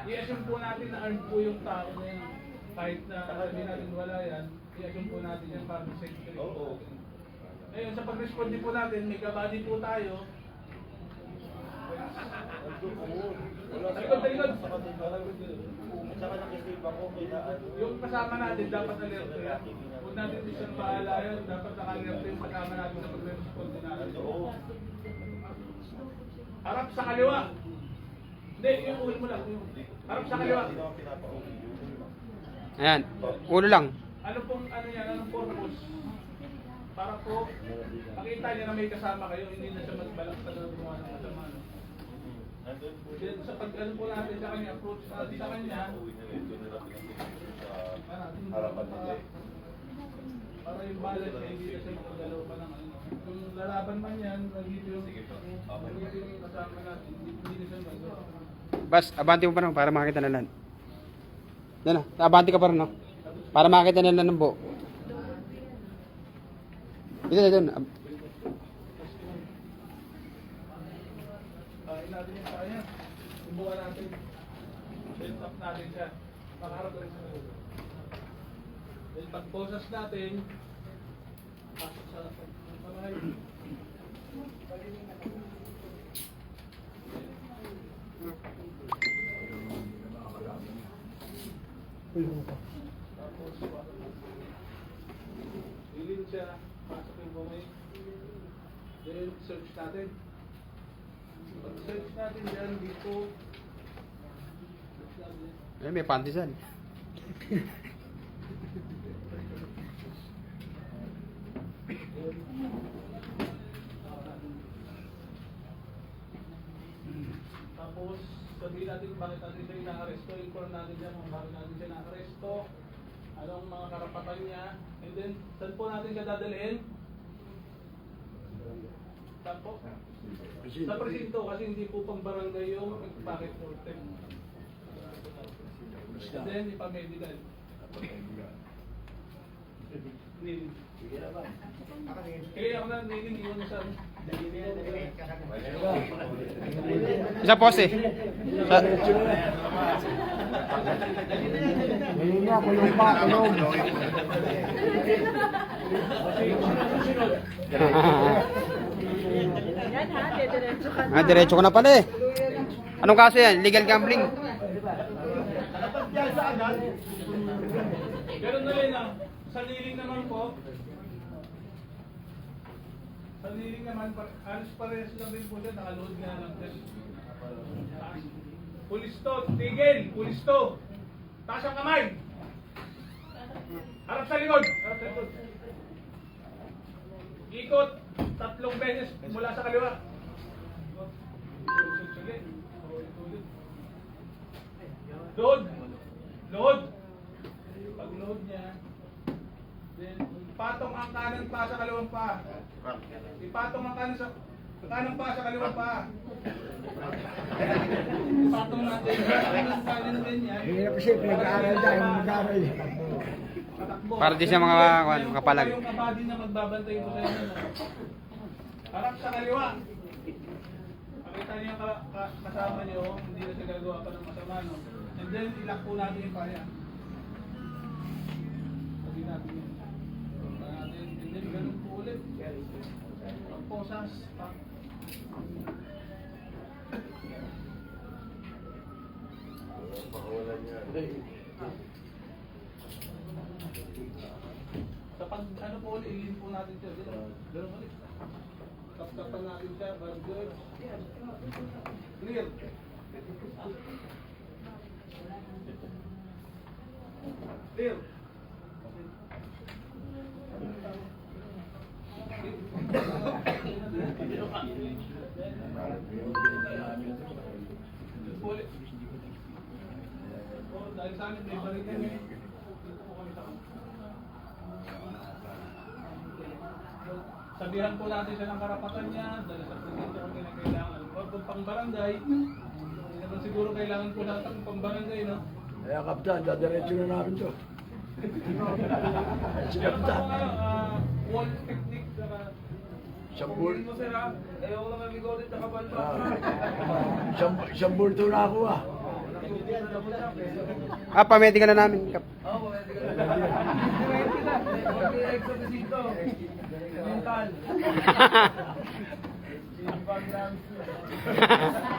I-assume po natin na armed po yung tao na yan. Kahit na hindi natin wala yan, i-assume po natin yan para sa security. Oo. Ngayon, sa pag-respond din po natin, may kabady po tayo. Talikod. Yung kasama natin, dapat alert yan. Huwag natin isang bahala yan, dapat naka-alert yung kasama natin sa pag-respond din natin. Harap sa kaliwa. Hindi, yung ulo mo lang. Harap sa kaliwa. Ayan. Ulo lang. Ano pong ano yan? Anong purpose? Para po makita niya na may kasama kayo, hindi na siya magbalak sa gumawa ng masama. Then sa pag-ano po natin sa kanya, approach natin sa kanya, para yung balance niya, hindi na siya makagalaw pa ng ano. Kung lalaban man yan, nandito yung kasama natin, hindi na siya magalaw. Bas, abante mo pa no, para makita na lang. Yan na, abante ka pa rin no. Para makita na lang ng buo. Dito. Kain natin yung kanya. Subukan natin. Belt up natin siya. Pakaharap rin sa ulo. Then pag-posas natin, pasok sa kamay. Tapos, ilin siya. Pasok yung bumay. Then, search natin. Pag-search natin dyan, dito. Ay, may pantisan. Tapos, sabihin natin bakit natin siya ina-aresto. Inform natin dyan kung bakit natin siya ina-aresto. Anong mga karapatan niya. And then, saan po natin siya dadalhin? Saan po? Sa presinto kasi hindi po pang barangay yung bakit 410. And then, ipamedical. Niling. Kaya ako na niling iwan sa Isa pose. Ngayon nga, kulong pa, kulong. Diretso ka na pala eh. Anong kaso yan? Legal gambling. Ganun na rin lang. Sa niling naman po, sa niling naman, alas parehas lang rin po siya, nakaload nga lang din. Pulis to, tigil, pulis to. Taas ang kamay. Harap sa likod. Harap sa likod. Ikot, 3 beses mula sa kaliwa. Ulit. Ulit. Load! Load! Pag load niya, then ipatong ang kanan pa sa kaliwang pa. Ipatong ang kanan sa kanang pa sa kaliwang pa. Ipatong natin. Ang kanan din yan. Hindi na kasi pinag-aaral tayo, mag-aaral. Patakbo. Para di siya makapalag. Yung kabady na magbabantay po tayo nun. Harap sa kaliwa. Pakita niyo kasama niyo, hindi na siya gagawa pa ng masama, no? And then, ilak po natin yung paya. Sabi natin yun. Punta natin. And then, ganun po ulit. Pagposas. Pakawalan niya. Sa pag, ano po ulit, ilin po natin siya. Ganun ulit. Tap-tapan natin siya. Very good. Clear. Clear. Ulit. Oh, dahil sa amin may baril yan eh. Dito po kami sa sabihan po natin siya ng karapatan niya, dahil sa presidente kung kailangan. O kung pang barangay, hindi naman siguro kailangan po natin ng pang barangay, no? Kaya kapitan, dadiretso na namin to. Si kapitan. Wall technique, saka... Sambul. Mo sir ha? Ayaw lang kami godit na kapal pa. Sambul to na ako ah. Pamedi ka na namin, Kap. Oo, pwede ka na. Pwede na. Pwede ka dito. Mental.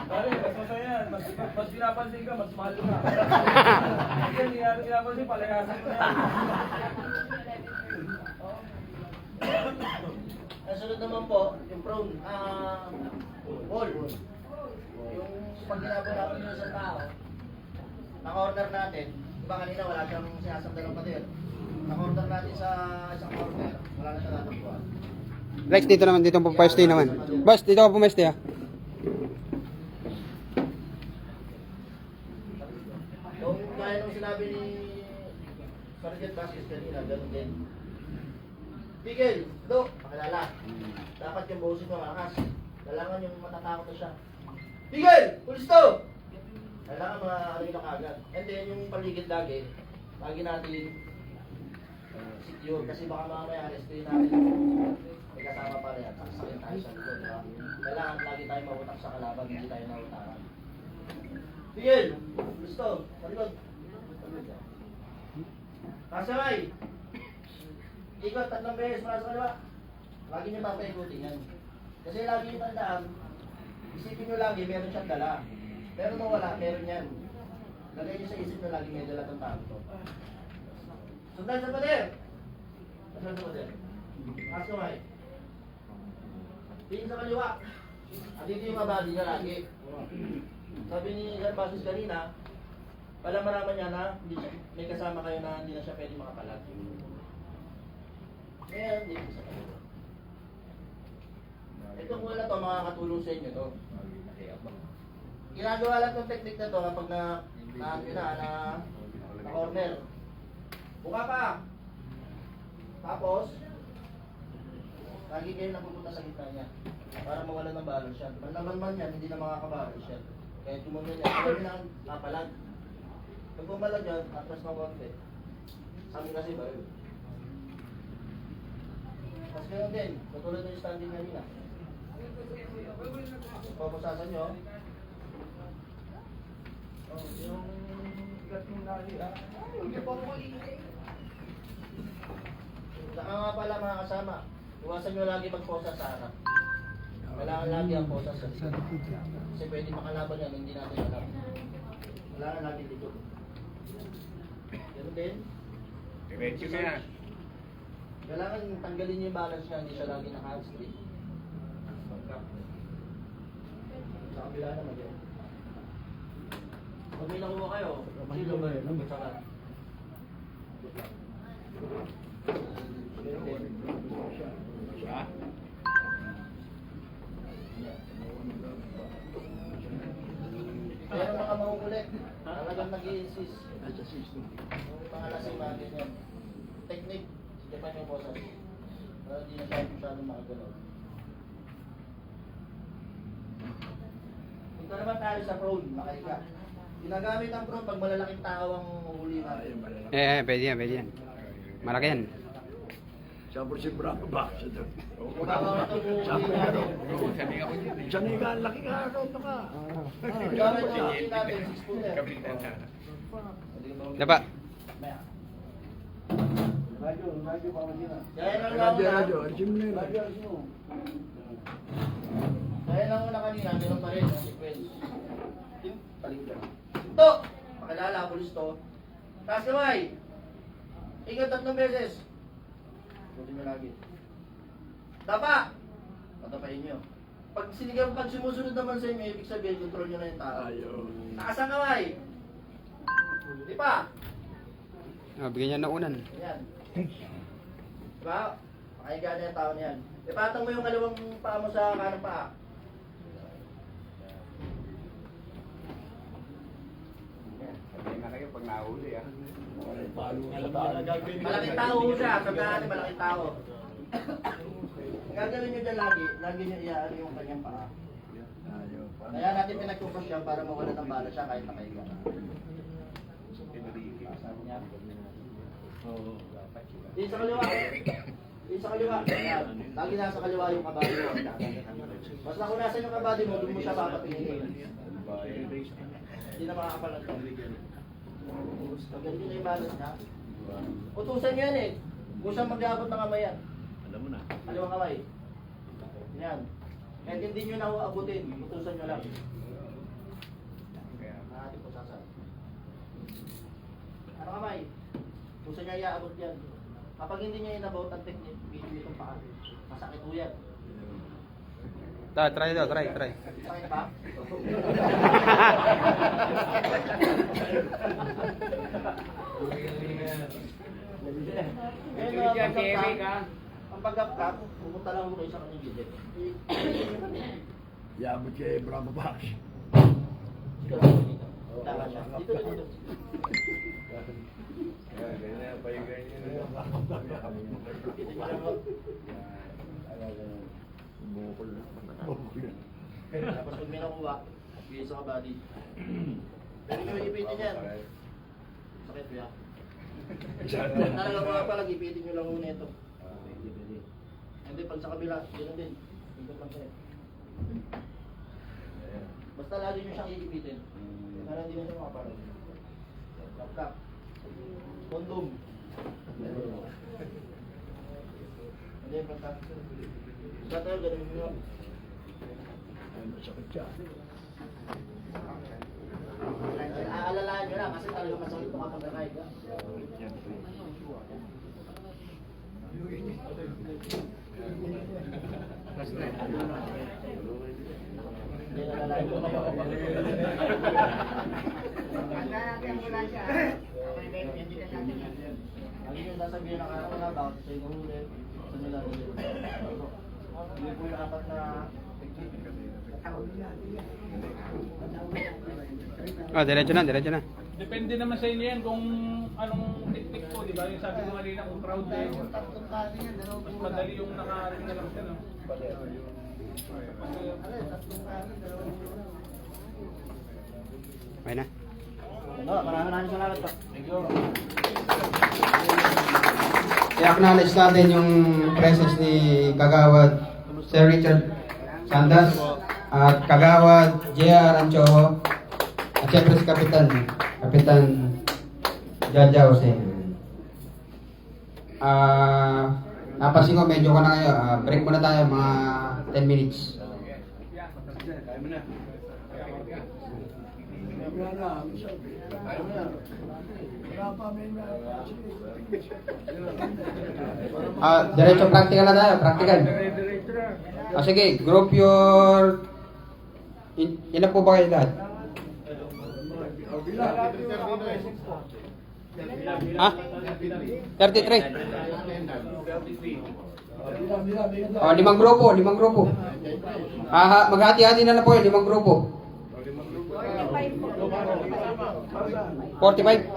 Pare, mas masaya. Mas pinapansin ka, mas mahal ka. Yan, pinapansin, palayasan ko na. Nasunod naman po, yung prone, wall. Yung pag ginagawa natin yung isang tao, naka-order natin, diba kanina wala siyang sinasakdal ng pader. Naka-order natin sa isang order, wala na siya tatakbuhan. Rex, dito naman, dito po pwesto naman. Boss, dito ka pumeste ha. Yung gaya nung sinabi ni Sergeant Basis kanina, ganun din. Tigil, do, pakilala. Dapat yung boses mo malakas. Kailangan yung matatakot na siya. Tigil! Pulis to! Kailangan mga ano yun na kagad. And then yung paligid lagi natin secure kasi baka mamaya arrestin natin. May kasama pa rin at saksakin tayo sa likod. Diba? Kailangan lagi tayo mautak sa kalaban, hindi tayo mautakan. Tigil! Pulis to! Palikod! Kasabay! Ikot, 3 beses mula sa kaliwa. Lagi niyo papaikutin yan. Kasi lagi niyo tandaan, isipin niyo lagi, meron siyang dala. Pero nung wala, meron yan. Lagay niyo sa isip niyo lagi may dala ng tao to. Sundan sa pader! Sundan sa pader. Taas kamay. Tingin sa kaliwa. At dito yung mabadi niya lagi. Sabi ni Garbasis kanina, pala maraman niya na may kasama kayo na hindi na siya pwede makapalag. Ngayon, dito sa kaliwa. Ito po na to, makakatulong sa inyo to. Ginagawa lang itong technique na to kapag na corner. Buka pa! Tapos, lagi kayo napupunta sa gitna niya para mawala ng balance siya. Pag naman yan, hindi na makakabalance siya. Kaya tumunin niya, kaya nilang napalag. Pag pumalag yan, atras ng konti. Sabi kasi ba yun? Mas ganyan din, katulad ng standing kanina. Papasasan nyo. Yung gat mong lagi, hindi po ako mag-iingay. Saka nga pala mga kasama, iwasan nyo lagi magposa sa harap. Kailangan lagi ang posa sa likod. Kasi pwede makalaban yan, hindi natin alam. Kailangan natin dito. Ganun din. Diretso na yan. Kailangan tanggalin niyo yung balance niya, hindi siya lagi naka-straight. Sa kabila naman yun. Pag may nakuha kayo, sino ba yun? Magsakat. Siya? assist. Yung mga lasing natin yan. Technique, si Japan yung bosses. Pero hindi na tayo masyadong makagalaw. Punta naman tayo sa prone, makahiga. Ginagamit ang prone pag malalaking tao ang huli natin. Pwede yan, pwede yan. Malaki yan. Siyempre si Bravo ba? Baka ito huli natin. Sanay ka, laki ka, ito ka. Gamit ang huli natin, 6-footer. Dapa. Radyo pa man sila. Kaya lang Radyo, alisin mo na yun. alisin mo. Kaya lang una kanina, meron pa rin ang sequence. Paligdan. Ito! Pakilala, pulis to. Taas kamay! Ingat 3 beses. Buti nyo lagi. Tapa! Tatapain nyo. Pag sumusunod naman sa inyo, ibig sabihin, control nyo na yung tao. Taas ang kamay! Di pa! Bigyan niya ng unan. Ayan. Diba? Makahiga na yung tao niyan. Ipatong mo yung kalawang paa mo sa kanang paa. Sabihin na kayo pag nahuli ah. Malaking tao siya. Tandaan natin, malaking tao. Ang gagawin nyo dyan lagi nyo iyaano yung kanyang paa. Kaya natin pinag-focus siya para mawala ng bala siya kahit nakahiga. Di sa kaliwa. Di sa kaliwa. Ayan. Lagi nasa kaliwa yung kabady mo. Basta kung nasa yung kabady mo, doon mo siya papatingin. Hindi na makakapalag to. Paganda na yung balance na. Utusan nyo yan eh. Kung siyang mag-aabot ng kamay yan. Alam mo na. Kaliwang kamay. Yan. Kahit hindi nyo na uabutin, utusan nyo lang. Nakati po sasal. Ano kamay? Utusan nyo iaabot yan. Kapag hindi nyo inabot ang technique, video itong paa. Masakit po yan. Try. Sakit ba? Ang pag-up-up, pumunta lang mo kayo sa kanyang gilid. Yabot kay Bravo Box. Tama siya. Dito. Ganyan, pahiga niyo na. Dito nyo lang mo. Tapos pag may nakuha, bigay sa kabady. Pero nyo ipitin yan. Sakit ba? Talaga mga pala, ipitin nyo lang muna ito. Hindi, pag sa kabila, ganoon din. Ikot lang sa'yo. Basta lagi nyo siyang iipitin. Para hindi na siya makaparang. Lap-lap. Kondom. Hindi, basta. Basta tayo, ganoon nyo. Masakit siya. Aalalahan nyo lang kasi talaga masakit ito kapag nakaig. Hindi nalalahin ko kayo. Lagi nyo sasabihin na kaya wala ba? Sa inyo ulit. Sa nila ulit. Hindi po yung apat na technique. Diretso na. Depende naman sa inyo yan kung anong technique po, di ba? Yung sabi ko kanina, kung crowd din, mas madali yung nakaring na lang siya, no? Okay na. Maraming salamat po. Thank you. I-acknowledge natin yung presence ni Kagawad Sir Richard Sandas at Kagawad J.R. Anchoho at siyempre si Kapitan Jaja Jose. Napansin ko medyo ka na kayo. Break muna tayo mga 10 minutes. Diretso practical na tayo, practical. Sige, group your... Ilan po ba kayo lahat? Ha? 33. Oh, 5 grupo. Maghati-hati na po yun, 5 grupo. 45?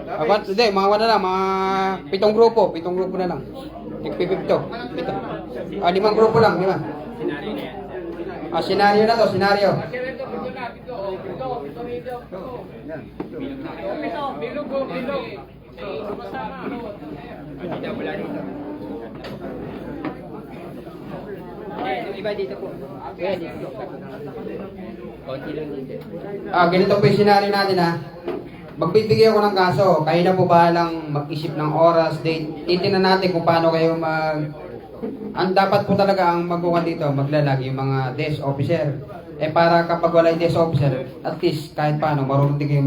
Apat, hindi, mga wala lang, mga 7 grupo na lang. Tig-50. 5 grupo lang, 5. Senaryo na to, senaryo. Iba dito po. Ganito po yung senaryo natin ha. Magbibigay ako ng kaso, kayo na po bahalang mag-isip ng oras, date. Titingnan natin kung paano kayo ang dapat po talaga ang magbukan dito, maglalag yung mga desk officer. Para kapag wala yung desk officer, at least kahit paano, marunong din kayo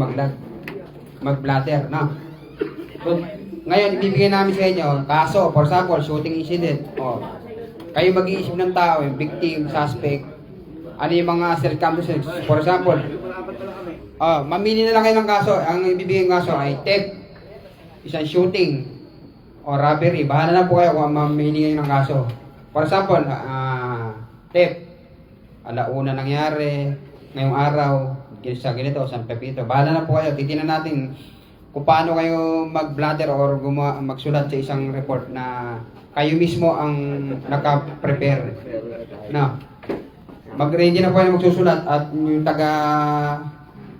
mag-blatter, no? So, ngayon, ibibigay namin sa inyo, kaso, for example, shooting incident. Kayo mag-iisip ng tao, yung victim, suspect, ano yung mga circumstances. For example, mamili na lang kayo ng kaso. Ang ibibigay ng kaso ay theft, isang shooting, o robbery. Bahala na po kayo kung mamili kayo ng kaso. For example, theft. Alauna nangyari, ngayong araw, sa ganito, San Pepito. Bahala na po kayo. Titingnan natin kung paano kayo mag-blatter or magsulat sa isang report na kayo mismo ang naka-prepare. No. Mag-ready na po kayo magsusulat at yung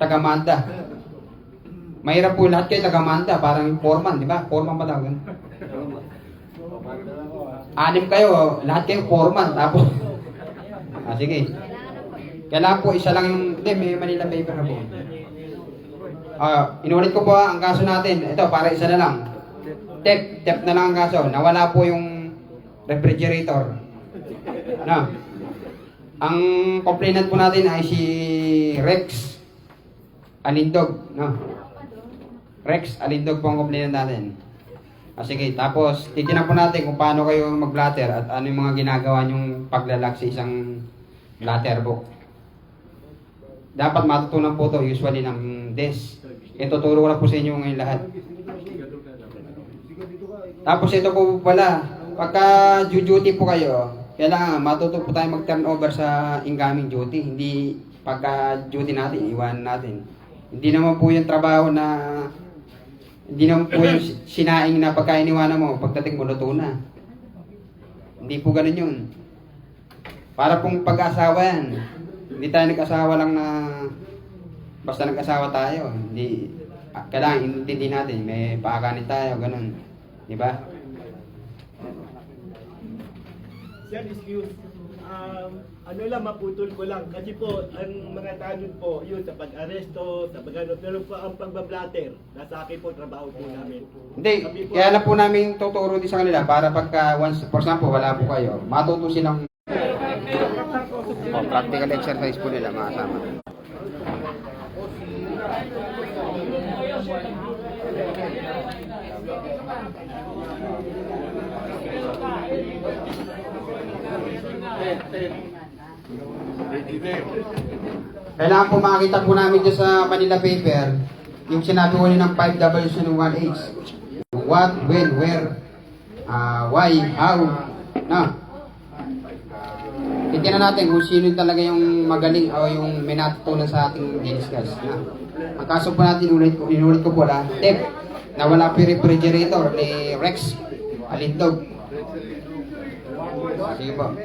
taga-manda. Mahirap po lahat kayo taga-manda, parang foreman, di ba? Foreman pa tawag. 6 kayo, lahat kayo foreman, tapos sige. Kailangan po isa lang yung, hindi, may Manila paper na po. Inulit ko po ang kaso natin. Ito, para isa na lang. Theft na lang ang kaso. Nawala po yung refrigerator. No. Ang complainant po natin ay si Rex Alindog. No. Rex Alindog po ang complainant natin. Sige, tapos titignan po natin kung paano kayo mag-blatter at ano yung mga ginagawa nyong paglalag sa isang blatter book. Dapat matutunan po to usually ng desk. Ituturo ko na po sa inyo ngayon lahat. Tapos ito po pala, pagka duty po kayo, kailangan matuto po tayo mag-turnover sa incoming duty. Hindi pagka duty natin, iwanan natin. Hindi naman po yung trabaho na, hindi naman po yung sinaing na pagka iniwanan mo, pagdating mo luto na. Hindi po ganun yun. Para pong pag-asawa yan. Hindi tayo nag-asawa lang na basta nag-asawa tayo. Hindi, kailangan intindihin natin, may paakanin tayo, ganun. Di ba? Sir, excuse. Ano lang, maputol ko lang. Kasi po, ang mga tanong po, yun sa pag-aresto, sa pag-ano, pero po ang pagbablatter, nasa akin po, trabaho po namin. Hindi, kaya lang po namin tuturo din sa kanila para pagka, once, for example, wala po kayo, matuto silang practical exercise po nila, mga kasama. Kailangan po makita po namin dyan sa Manila paper yung sinabi ko ng 5 W's and 1 H. What, when, where, why, how, no? Titignan natin kung sino talaga yung magaling o yung may natutunan sa ating discuss. Ang kaso po natin, inulit ko po lang, theft, nawala po yung refrigerator ni Rex Alindog. Sige po.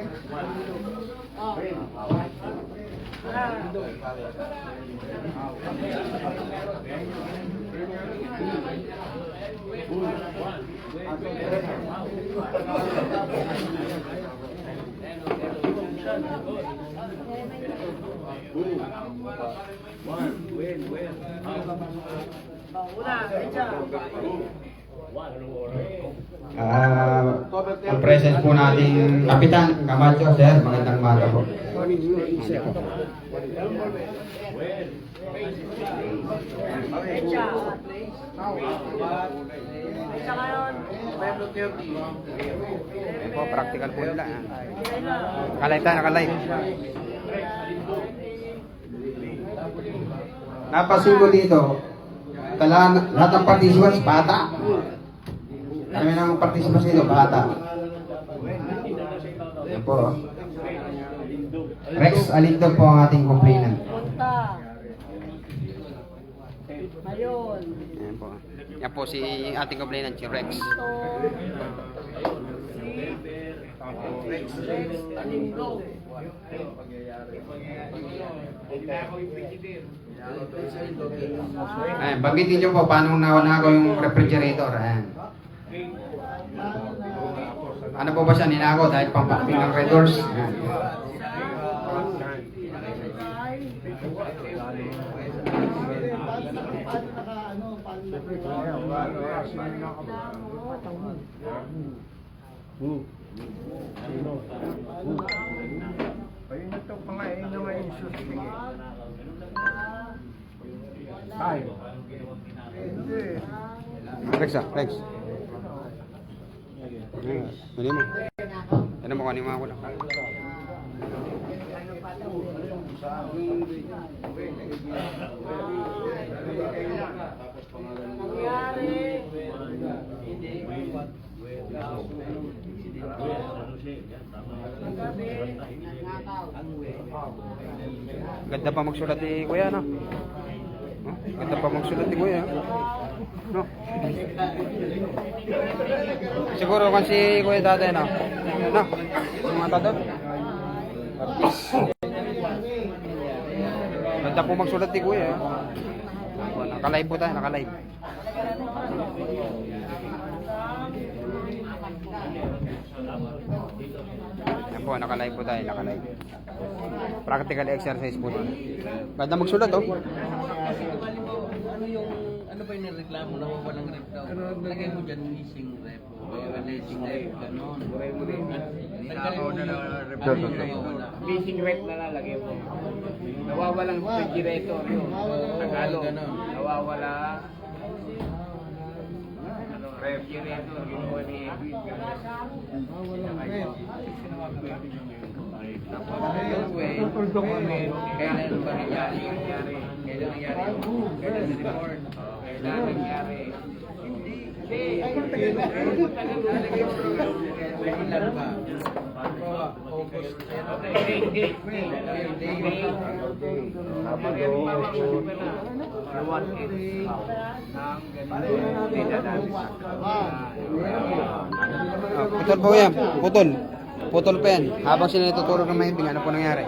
Ang presence po nating Kapitan Camacho, sir, magandang umaga po. Po, practical po nila. Nakalive tayo, nakalive. Napasulo dito, lahat ng participants, bata. Kami ng participants dito, bata. Yan po. Rex Alindog po ang ating complainant. Ayun. Ayan po. Yan po si ating complainant, si Rex. Rex Talindog. Ayan, banggitin nyo po paano nanakaw yung refrigerator. Ayan. Ano po ba siya ninakaw dahil pampakping ng Red Doors? Ayan. Ayun na itong pangain na may suspig eh. Rex ah, Rex. Hindi mo. Ano mo kanin mga kulang? Ganda pa magsulat ni Kuya, no? Ganda pa magsulat ni Kuya, no? Siguro kasi Kuya tatay, no? No? Mga tatay? Ganda po magsulat ni Kuya. Nakalive po tayo, nakalive. Yan po, nakalive po tayo, nakalive. Practical exercise po doon. Ganda magsulat, oh. Ano ba yung nireklamo na walang rep daw? Lagay mo dyan missing rep. Missing rep, gano'n. Ninakaw na lang rep. Missing rep na lalagay mo. Nawawalang refrigerator yun. Tagalog. Nawawala. Refrigerator, ginawa ni Edwin. Tutuldok kami. Kailan ba nangyari? Kailan nangyari yung report? Kailan nangyari? Hindi. Kailan ba? August. Hindi. Putol po yan, putol. Putol pa yan. Habang sila natutulog ng mahimbing, ano po nangyari?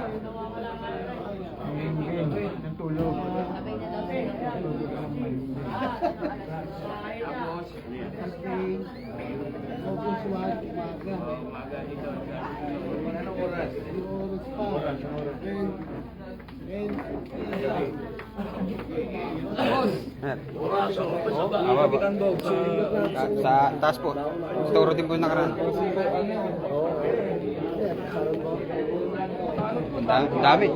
Natulog. Sa taas po. Turo din po yung nakaraan. Ang dami.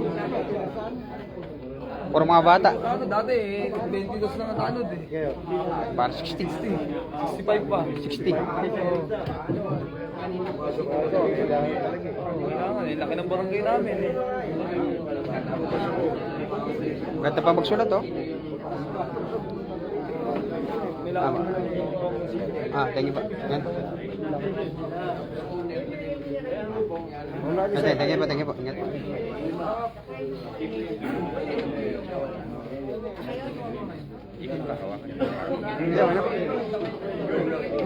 Puro mga bata. Dati 22 na natanod eh. Para 60. 65 pa. 60. Laki ng barangay namin eh. Ganda pa magsulat, oh. Thank you pa. Yan. Thank you po. Ingat po.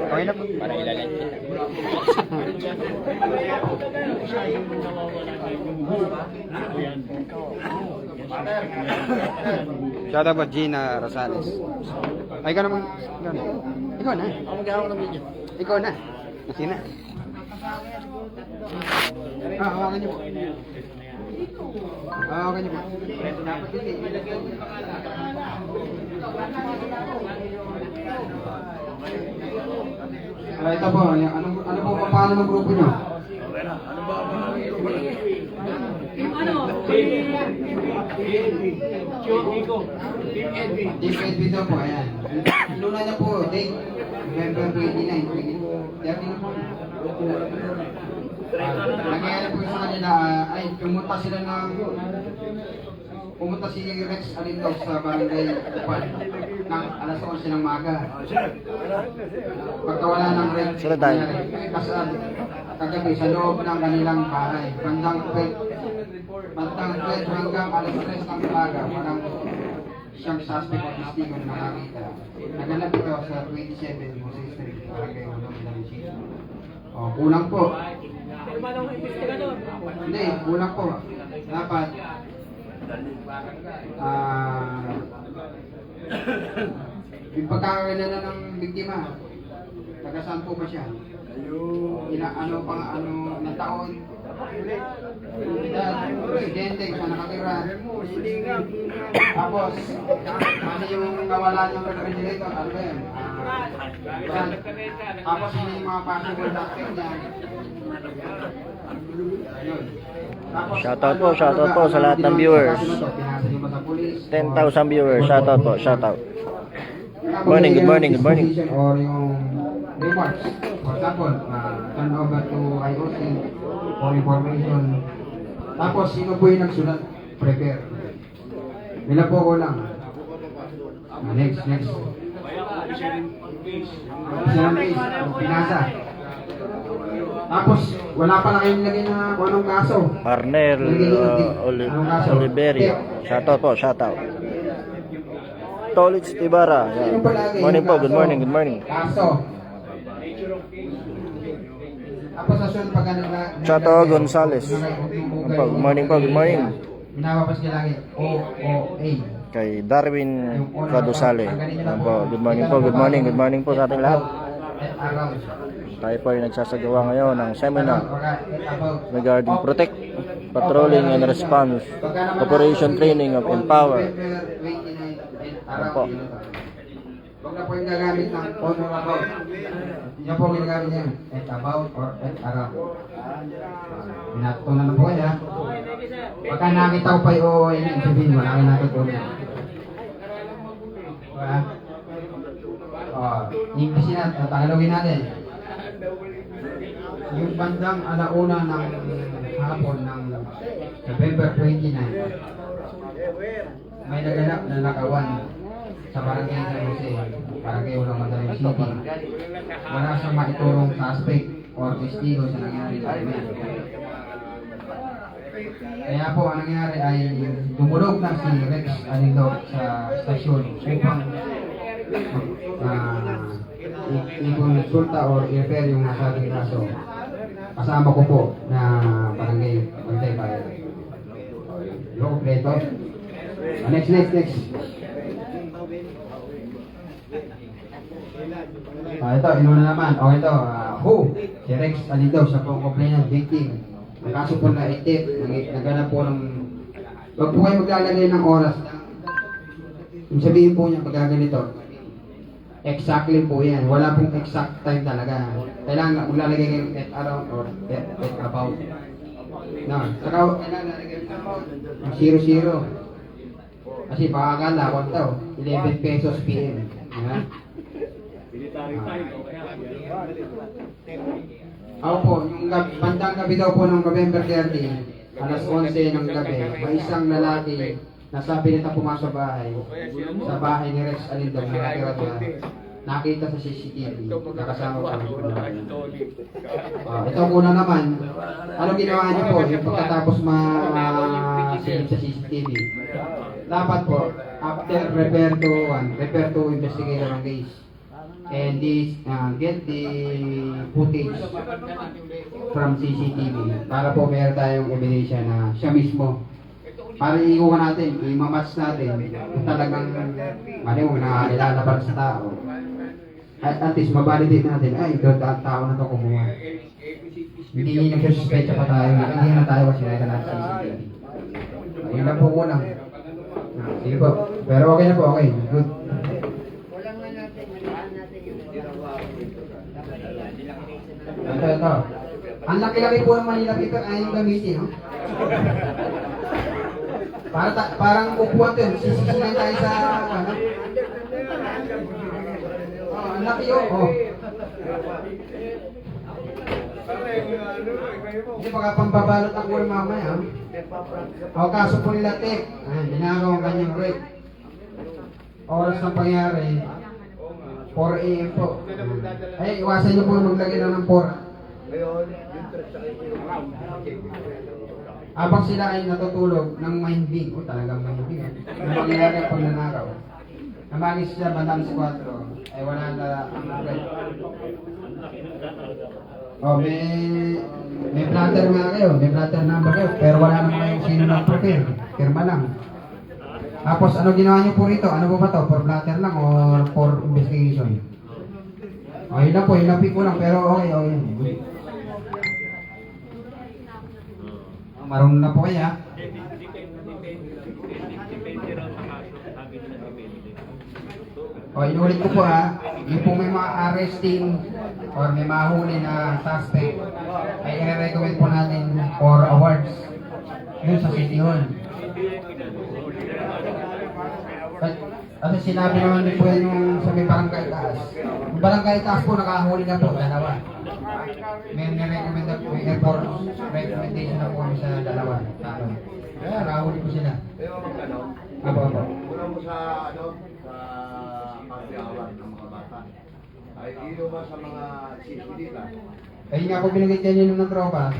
Okay na po. Para ilalan kita. Shout out po Gina Rosales. Ay, ikaw naman. Ikaw na. Ako mag-ahawak ng video. Ikaw na. Kasi na. Hawakan niyo po. Hawakan niyo po. Dapat hindi. Ito po. Ano po paano ng grupo niyo? Ano ba ang Team Edwin daw po, ayan. Luna niya po, date, November 29. 30 na po. Nangyayari po sa kanila, ay pumunta si Rex Alindog sa barangay Upan ng alas 11 ng maga. Pagkawala ng Rex, kasal kagabi sa loob ng kanilang bahay. Bandang 12 hanggang alas 3 ng umaga, walang siyang suspect o testigo na nakakita. Naganap ito sa 27 Moses Street, Barangay Ulo, Mandarin City. O, kulang po. Hindi, kulang po. Dapat, yung pagkakakilala ng biktima, taga saan po ba siya? Ano na taon? Presidente, kung nakatira. Tapos, ano yung nawala niyang refrigerator? Ano ba yun? Tapos, yun yung mga possible suspect niya. Ayun. Shoutout po sa lahat ng viewers. 10,000 viewers, shoutout po, shoutout. Morning, good morning, good morning. Or yung remarks. For example, turn over to IOC for information. Tapos, sino po yung nagsulat? Prepare. Bila po ko lang. Next. Pinasa. Tapos, wala pala kayong lagay na kung anong kaso. Arnel Oliverio, shoutout po, shoutout. Tolits Tibara, morning po, good morning, good morning. Kaso. Tapos asun pag Chato Gonzales, good morning po, good morning. Binabapas niya lagi OOA. Kay Darwin Cadusale, good morning po, good morning po sa ating lahat. Tayo po ay nagsasagawa ngayon ng seminar regarding protect, patrolling and response, operation training of Empower. Ano po? Huwag na po yung gagamit ng on or about. Yan po ginagamit niya. At about or at around. Pinatutunan na po kaya. Pagka nakita ko pa yung OOA niya, sabihin mo, laki natutunan. Diba? English na, Tagalogin natin. Yung bandang alauna ng hapon ng November 29, may naganap na nakawan sa barangay San Jose, barangay Ulo, Mandarin City. Wala siyang maiturong suspect or testigo sa nangyari na event. Kaya po ang nangyari ay dumulog na si Rex Alindog sa stasyon upang ikonsulta or i-refer yung nasabing kaso. Kasama ko po na barangay Bantay Bayan. Yung kompleto. Next. Ito, inuna naman. Ito, si Rex Alindog, siya po ang complainant victim. Ang kaso po na itip, naganap po ng... Huwag po kayo maglalagay ng oras. Yung sabihin po niya, pagkaganito, exactly po yan. Wala pong exact time talaga. Kailangan maglalagay kayo at around or at about. No, saka kailangan lalagay about 00. Kasi baka akala, wag daw, 11 pesos PM. Ako po, yung bandang gabi daw po ng November 30, alas 11 ng gabi, may isang lalaki na sabi nito pumasok sa bahay ni Rex Alindog na nakatira doon. Nakita sa CCTV, nakasama ko. Ito muna naman, ano ginawa niyo po yung pagkatapos ma-silip sa CCTV? Dapat po, after refer to investigator ng case. And this, get the footage from CCTV para po meron tayong ebidensya na siya mismo. Para iiwan natin, i-match natin kung talagang mali mo nakakilala para sa tao. At least mabalidate natin, ay ito ang tao na ito kumuha. Hindi nagsususpecha pa tayo, hindi na tayo kasi nakilala sa CCTV. Ayun lang po kulang. Sige po, pero okay na po, okay, good. Ito. Ang laki-laki po ng Manila paper ay yung gamitin, no? Parang upuan din, sisisinan tayo sa, ano? Ang laki yun, Hindi, baka pambabalot ang ulo mamaya, kaso po nila tape. Ginagawa ang kanyang rape. Oras ng pangyari, 4 AM po. Ay, iwasan niyo po maglagay na ng 4. Habang sila ay natutulog ng mahimbing, o talagang mahimbing, ang mangyayari pag nanakaw. Namagis sila bandang 4, ay wala na ang agad. O, may blatter nga kayo, may blatter number kayo, pero wala naman kayong sino ng prepare, pirma lang. Tapos ano ginawa niyo po rito? Ano po ba to? For blatter lang or for investigation? O, yun lang po, yun lang po lang, pero okay, okay. Marunong na po kayo, ha? O, inulit ko po, ha? Yung po may mga arresting or may mahuli na suspect, ay i-recommend po natin for awards. Yun sa City Hall. Kasi sinabi naman din po yan yung sa may barangay taas. Yung barangay taas po, nakahuli na po, dalawa. May recommend na po, may airport recommendation na po kami sa dalawa. Nakahuli po sila. Pero magkano? Apo. Una mo sa pagkawan ng mga bata. Ay ilo ba sa mga sisilita? Ayun nga po binigay kayo ng tropa.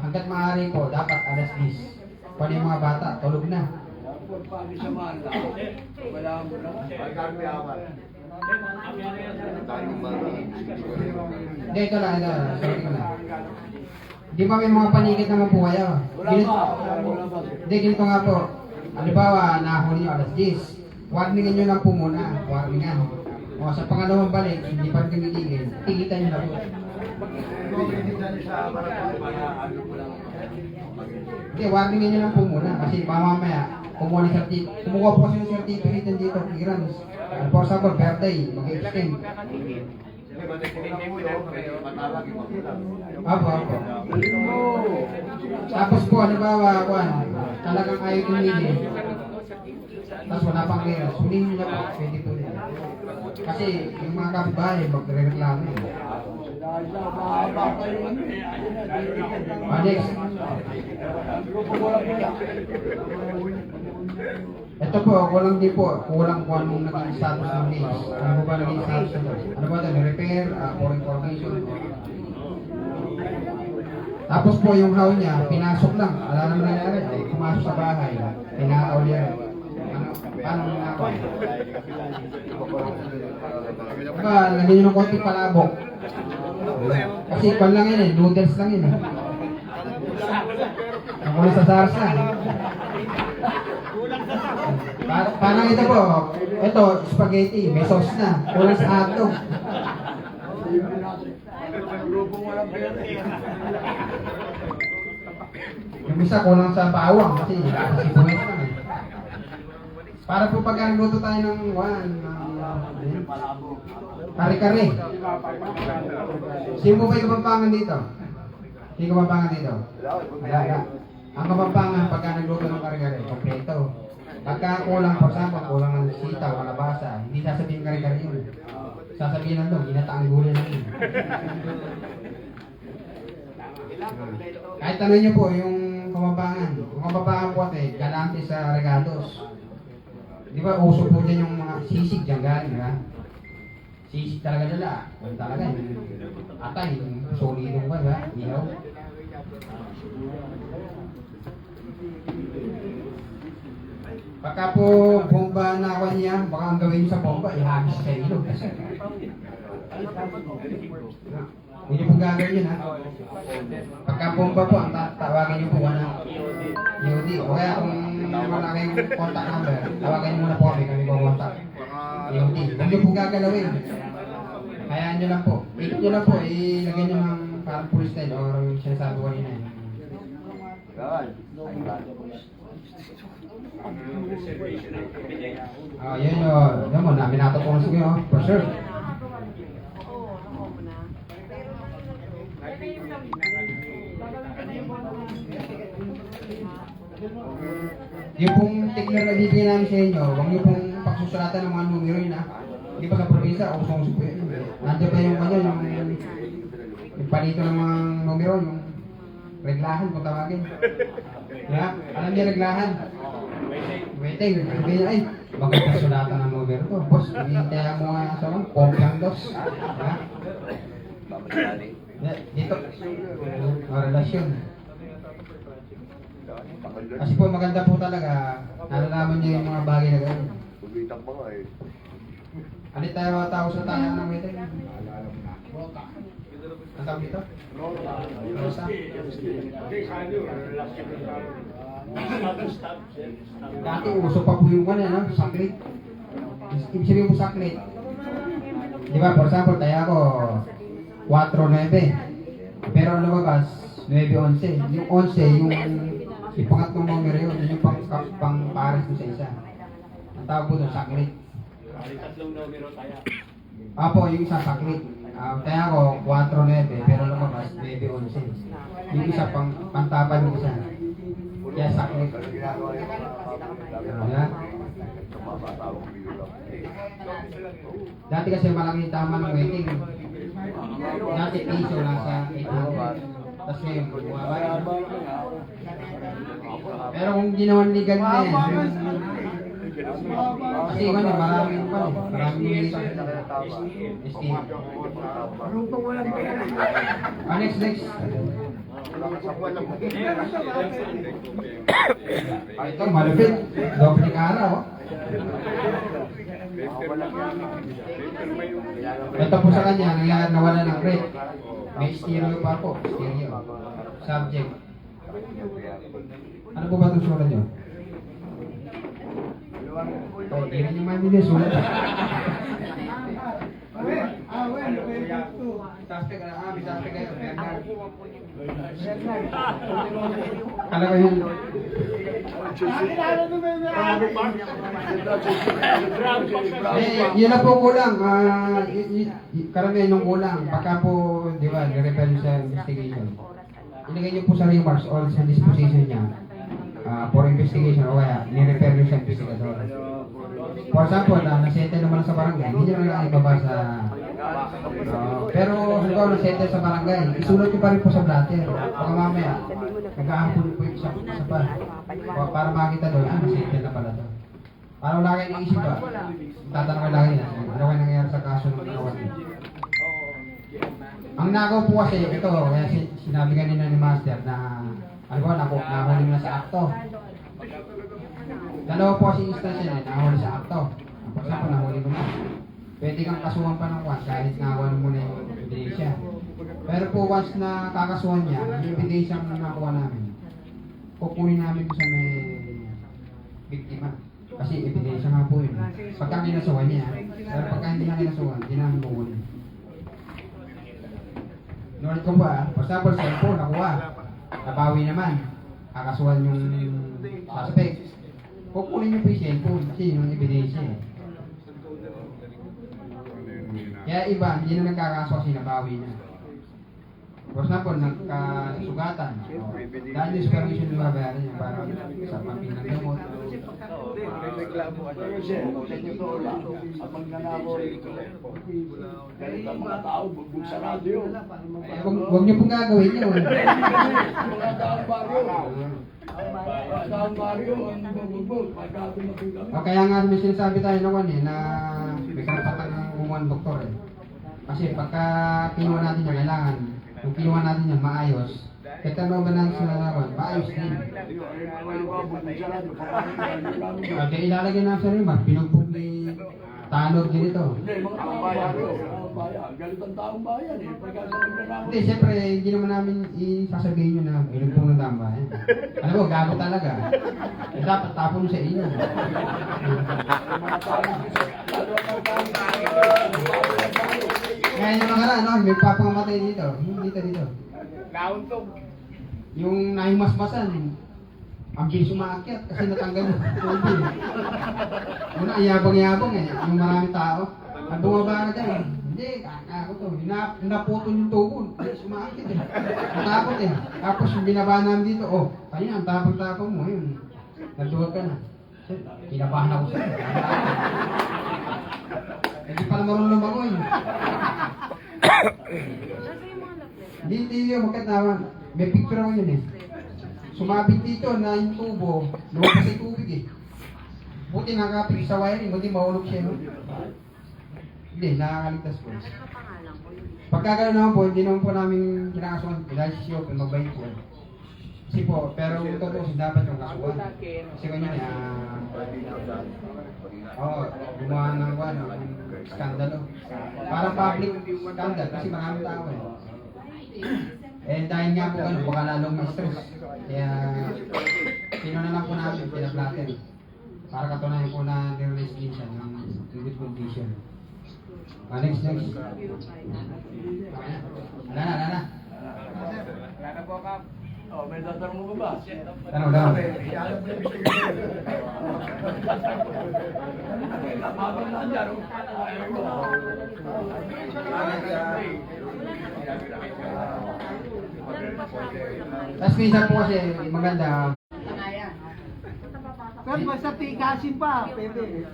Hanggat maaari po, dapat alas 10. Paano yung mga bata? Tulog na. Ay karpiawan. Hindi, ito lang. Sorry ko lang. Di ba may mga panikit naman po kayo? Hindi, ganito nga po. Halimbawa, nahuli nyo alas 10. Warningan nyo lang po muna. Warningan. O sa pangalawang balik, hindi pa rin kamiligin. Tigitan nyo na po. Hindi, warningan nyo lang po muna. Kasi mamaya, kumuha po kasi ng certificate dito, clearance. For example, birthday, mag-extend. Apo. Tapos po, halimbawa, talagang ayaw tumigil. Tapos wala pang clearance. Huliin nyo na po, pwede po rin. Kasi yung mga kapitbahay, magre-reklamo. Next. Ito po, kulang po anong naging status ng case. Ano ba naging status nito? Ano ba ito? Repair, for information. Tapos po yung how niya, pinasok lang. Wala naman nangyari. Ay, pumasok sa bahay. Pinakaw niya. Paano nanakaw? Diba, lagyan nyo ng konting palabok. Kasi pan lang yun eh, noodles lang yun eh. Ako na sa SARS na. Parang ito po, ito, spaghetti, may sauce na. Kulang sa hotdog. Yung isa kulang sa bawang kasi sibuyas lang eh. Para po pag luto tayo ng kare-kare. Sino po ba yung Kapampangan dito? Sino Kapampangan dito? Wala. Ang Kapampangan pagka nagluto ng kare-kare, kompleto. Pagka kulang, for example, kulang ng sitaw, kalabasa, hindi sasabihin kare-kare yun. Sasabihin lang doon, ginataang gulay lang yun. Kahit tanong nyo po, yung Kapampangan. Yung Kapampangan po ate, galante sa regados. Di ba, uso po dyan yung mga sisig dyan galing, ha? Sisig talaga dala. Kung talaga, yung atay, yung solidong ba, ha? Ilaw. Pagka po bomba na ako niya, baka ang gawin sa bomba, ihagis sa ilog. Hindi niyo po gagawin yun, ha? Pagka bomba po, ang tawagin niyo po ng UD. O kaya kung wala kayong contact number, tawagin muna po kami po contact. UD. Huwag niyo po gagalawin. Hayaan niyo lang po. Ikot niyo lang po, ilagay niyo ng parang police style or sinasabi ko kanina. Yun yun. Alam mo, naminato po sa inyo, for sure. Yung pong tigner na bibigyan namin sa inyo, huwag niyo pong pagsusulatan ng mga numero yun, ha? Hindi pa sa probinsya, usong po yun. Nandiyan pa yung yung palito ng mga numero, yung reglahan kung tawagin. Yeah, alam niya reglahan. Waiting, sabi niya, ay, maganda sulatan ng numero to. Boss, hinihintaya mo nga sa mga, komplang dos. Dito, relasyon. Kasi po maganda po talaga, nalalaman niyo yung mga bagay na gano'n. Kumitan pa nga eh. Alit tayo tao sa tayo ng waiting. Ang tawag dito? Rosa. Dati uso pa po yung kanya, no? Saklit. Ibig sabihin po saklit. Di ba, for example, tayo ako 4-9. Pero ang lumabas, 9-11. Yung 11, yung ipangatlong numero yun, yun yung pang-pares mo sa isa. Ang tawag po doon, saklit. Apo, yung isa saklit. Tayo ako 4-9, pero lumabas, 9-11. Yung isa pang-tapal yung isa. Kaya saklit. Diba? Dati kasi malaki tama ng waiting. Dati piso lang sa 800. Tapos ngayon, bumaba. Pero kung ginawan legal na yan, kasi ano, maraming pa. Maraming estimate. Next. Ito, malupit. Doble kara, oh. Ito po sa kanya, nawala ng rate. May stereo pa po. Stereo. Subject. Ano po ba itong sulat nyo? Hindi rin yung mandi din sulat. Bisaste kayo. Kala ko yun. Yun na po kulang. Karamihan yung kulang. Pagka po, di ba, nire-refer nyo sa investigation. Ilagay nyo po sa remarks or sa disposition niya for investigation o kaya nire-refer nyo sa investigador. For example, nasettle naman sa barangay, hindi nyo lang ibaba sa... pero halimbawa nasettle sa barangay, isulat nyo pa rin po sa blatter. Baka mamaya, nag-aampun po yung isa pa. Para makita doon, nasettle na pala doon. Para wala kayo naisip ba? Tatanong kayo lagi na, ano kayo nangyayari sa kaso ng ginawa niyo? Ang nakaw po kasi, ito, kaya sinabi kanina ni Master na, halimbawa, nahuli na sa akto. Dalawa po kasi instance yan, nahuli sa akto. Tapos ako, nahuli mo na. Pwede kang kasuhan pa ng once kahit nakakuha mo na yung ebidensya. Pero po once na kakasuhan niya, yung ebidensya na nakuha namin, kukunin namin po sa may biktima. Kasi ebidensya nga po yun. Pagka kinasuhan niya, pero pagka hindi na kinasuhan, hindi namin kukunin. Nulit ko ba, for example, cellphone, nakuha. Nabawi naman. Kakasuhan yung suspect. Kukunin niyo po yung cellphone kasi yun ang ebidensya eh. Kaya iba, hindi na nagkakaso kasi nabawi na. For example, nagkasugatan. Dahil yung supervision yung babayaran niya para sa pampilang gamot. Pero siya, sa totoo lang, ang magnanakaw rito, ganun ang mga tao, bugbog sa radyo. Huwag niyo pong gagawin yun. Mga taong baryo. Mga taong baryo, ang bugbog, magagawin na po kami. O kaya nga may sinasabi tayo naman eh, na may karapatan ng kumuha ng doktor eh. Kasi pagka kinuha natin yung kailangan, kung kinuha natin yung maayos, kahit ano ba nang sinalawan, maayos din. Kaya ilalagay namin sa rimar, pinugbog ni tanod ganito. Hindi, mga taong bayan, galit ang taong bayan eh. Pagkasa magnanakaw. Hindi, siyempre, hindi naman namin isasabihin nyo na pinugbog ng tamba. Alam mo, gago talaga. Dapat tapon sa inyo. Ngayon yung mga ano, may papangamatay dito. Dito. Nauntog. Yung nahimasmasan, ang bilis umaakyat kasi natanggal mo. Una, yabang-yabang eh. Yung maraming tao. Ang bumaba na dyan, hindi, ako to. Naputol yung tubo. Bilis umaakyat eh. Natakot eh. Tapos yung binaba namin dito, kanina, ang tapang-tapang mo. Yun. Nagduwag ka na. Kinabahan ako sa'yo. Hindi pala marunong lumangoy. Hindi yung magkatawa. May picture ako yun eh. Sumabit dito na yung tubo, lumabas sa tubig eh. Buti nakakapit sa wiring, buti mahulog siya. No? Hindi, nakakaligtas po. Pagka gano'n naman po, hindi naman po namin kinakasuhan. Dahil si Siyo, mabait po. Kasi po, pero totoo dapat yung kasuhan. Kasi ganyan, gumawa ng skandalo. Parang public scandal kasi maraming tao eh. Eh dahil nga po baka lalong ma-stress. Kaya, sino na lang po namin, pinablatter. Para katunayan po na nirelease din siya ng good condition. Next. Wala na. Wala na po, Kap. Oh, may tatanong mo ba? Tanong lang. Habang nandiyan, Tapos minsan po kasi maganda. Pero basta tikasin pa, pwede.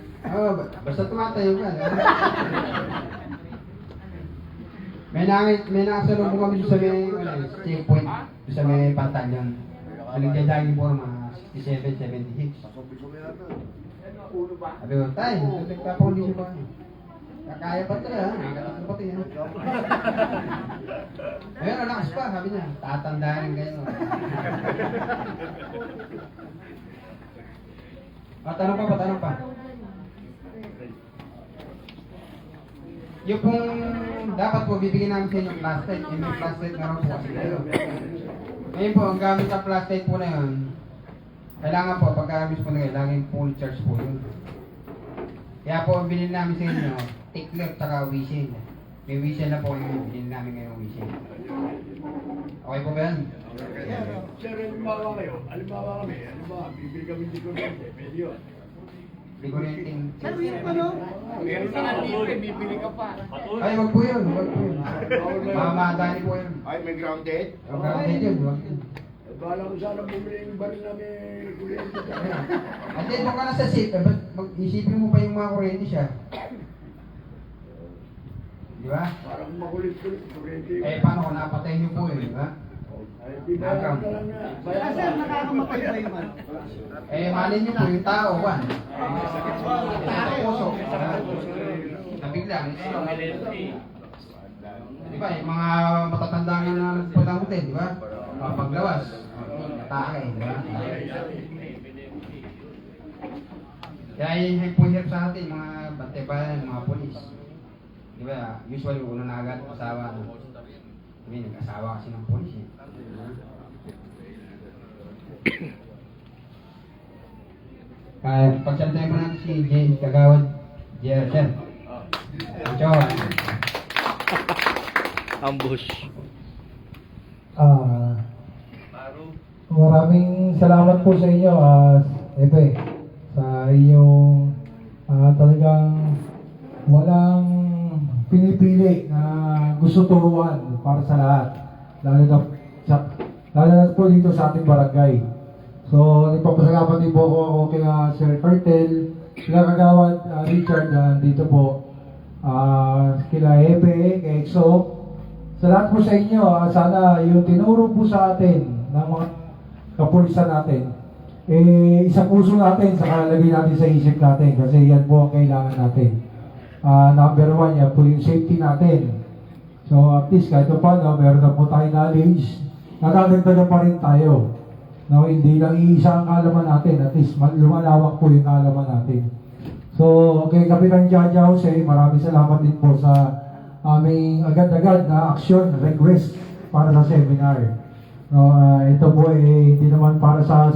Basta tumatayo ka. May nakasalubong kami doon sa may checkpoint, doon sa may Pantalyon. Nagdadaging po mga 67, 76. Sabi ko, tay, nagpapakondisyon ba? Kakaya pa ito nakakatakot pa ito yan. Ayun, relax pa, sabi niya, tatandaan kayo. Tanong pa. Yung pong dapat po bibigyan namin sa inyo flashlight, may flashlight na rin po kasi kayo. Ngayon po, ang gamit ng flashlight po na yun, kailangan po, pagka-use po na kayo, laging full charge po yun. Kaya po, ang bilhin namin sa inyo, tickler at wishing. May wishing na po yung bilhin namin ngayong wishing. Okay po ba yan? Sir, halimbawa kami, bibili kami di kuryente, pwede yun. Regulenting. Pero yung ano? Meron ka na libre, bibili ka pa. Ay, wag po yun. Mamadali po yun. Ay, may grounded? Grounded yun, wag yun. Bala ko sana bumili yung baril namin kuryente. At then, doon ka na sa safe, isipin mo pa yung mga kuryente siya. Di ba? Parang makulit-kulit kuryente. Eh, paano kung napatay niyo po yun, di ba? Ay, binayaran na lang nga. Kasi nakakamatay ba yung ano? Eh, malin niyo po yung tao, Juan. Puso. Nabigla. Di ba, yung mga matatanda nga na nagpunta ng hotel, di ba? Paglawas. Atake, di ba? Kaya yung po hirap sa atin, mga bantebayan, mga polis. Di ba, usually uno na agad asawa. Sabi, nag-asawa kasi ng polis eh. Pagsaltay mo natin si James Kagawad Jersen. Chow. Ambush. Maraming salamat po sa inyo, Epe, sa inyong talagang walang pinipili na gusto turuan para sa lahat, lalo na po dito sa ating barangay. So, nagpapasalamat din po ako kay Sir Cartel, kila Kagawad Richard, dito po, kila Epe, kay Exo. Sa lahat po sa inyo, sana yung tinuro po sa atin ng mga kapulisan natin, isang puso natin sa kalagay natin sa isip natin kasi yan po ang kailangan natin. Number one, yan po yung safety natin. So at least kahit pa meron na po tayo knowledge, nadadagdagan pa rin tayo. No, hindi lang iisa ang kaalaman natin, at least lumalawak po yung kaalaman natin. So kay Kapitan Jaja Jose, maraming salamat din po sa aming agad-agad na action request para sa seminar. No, ito po hindi naman para sa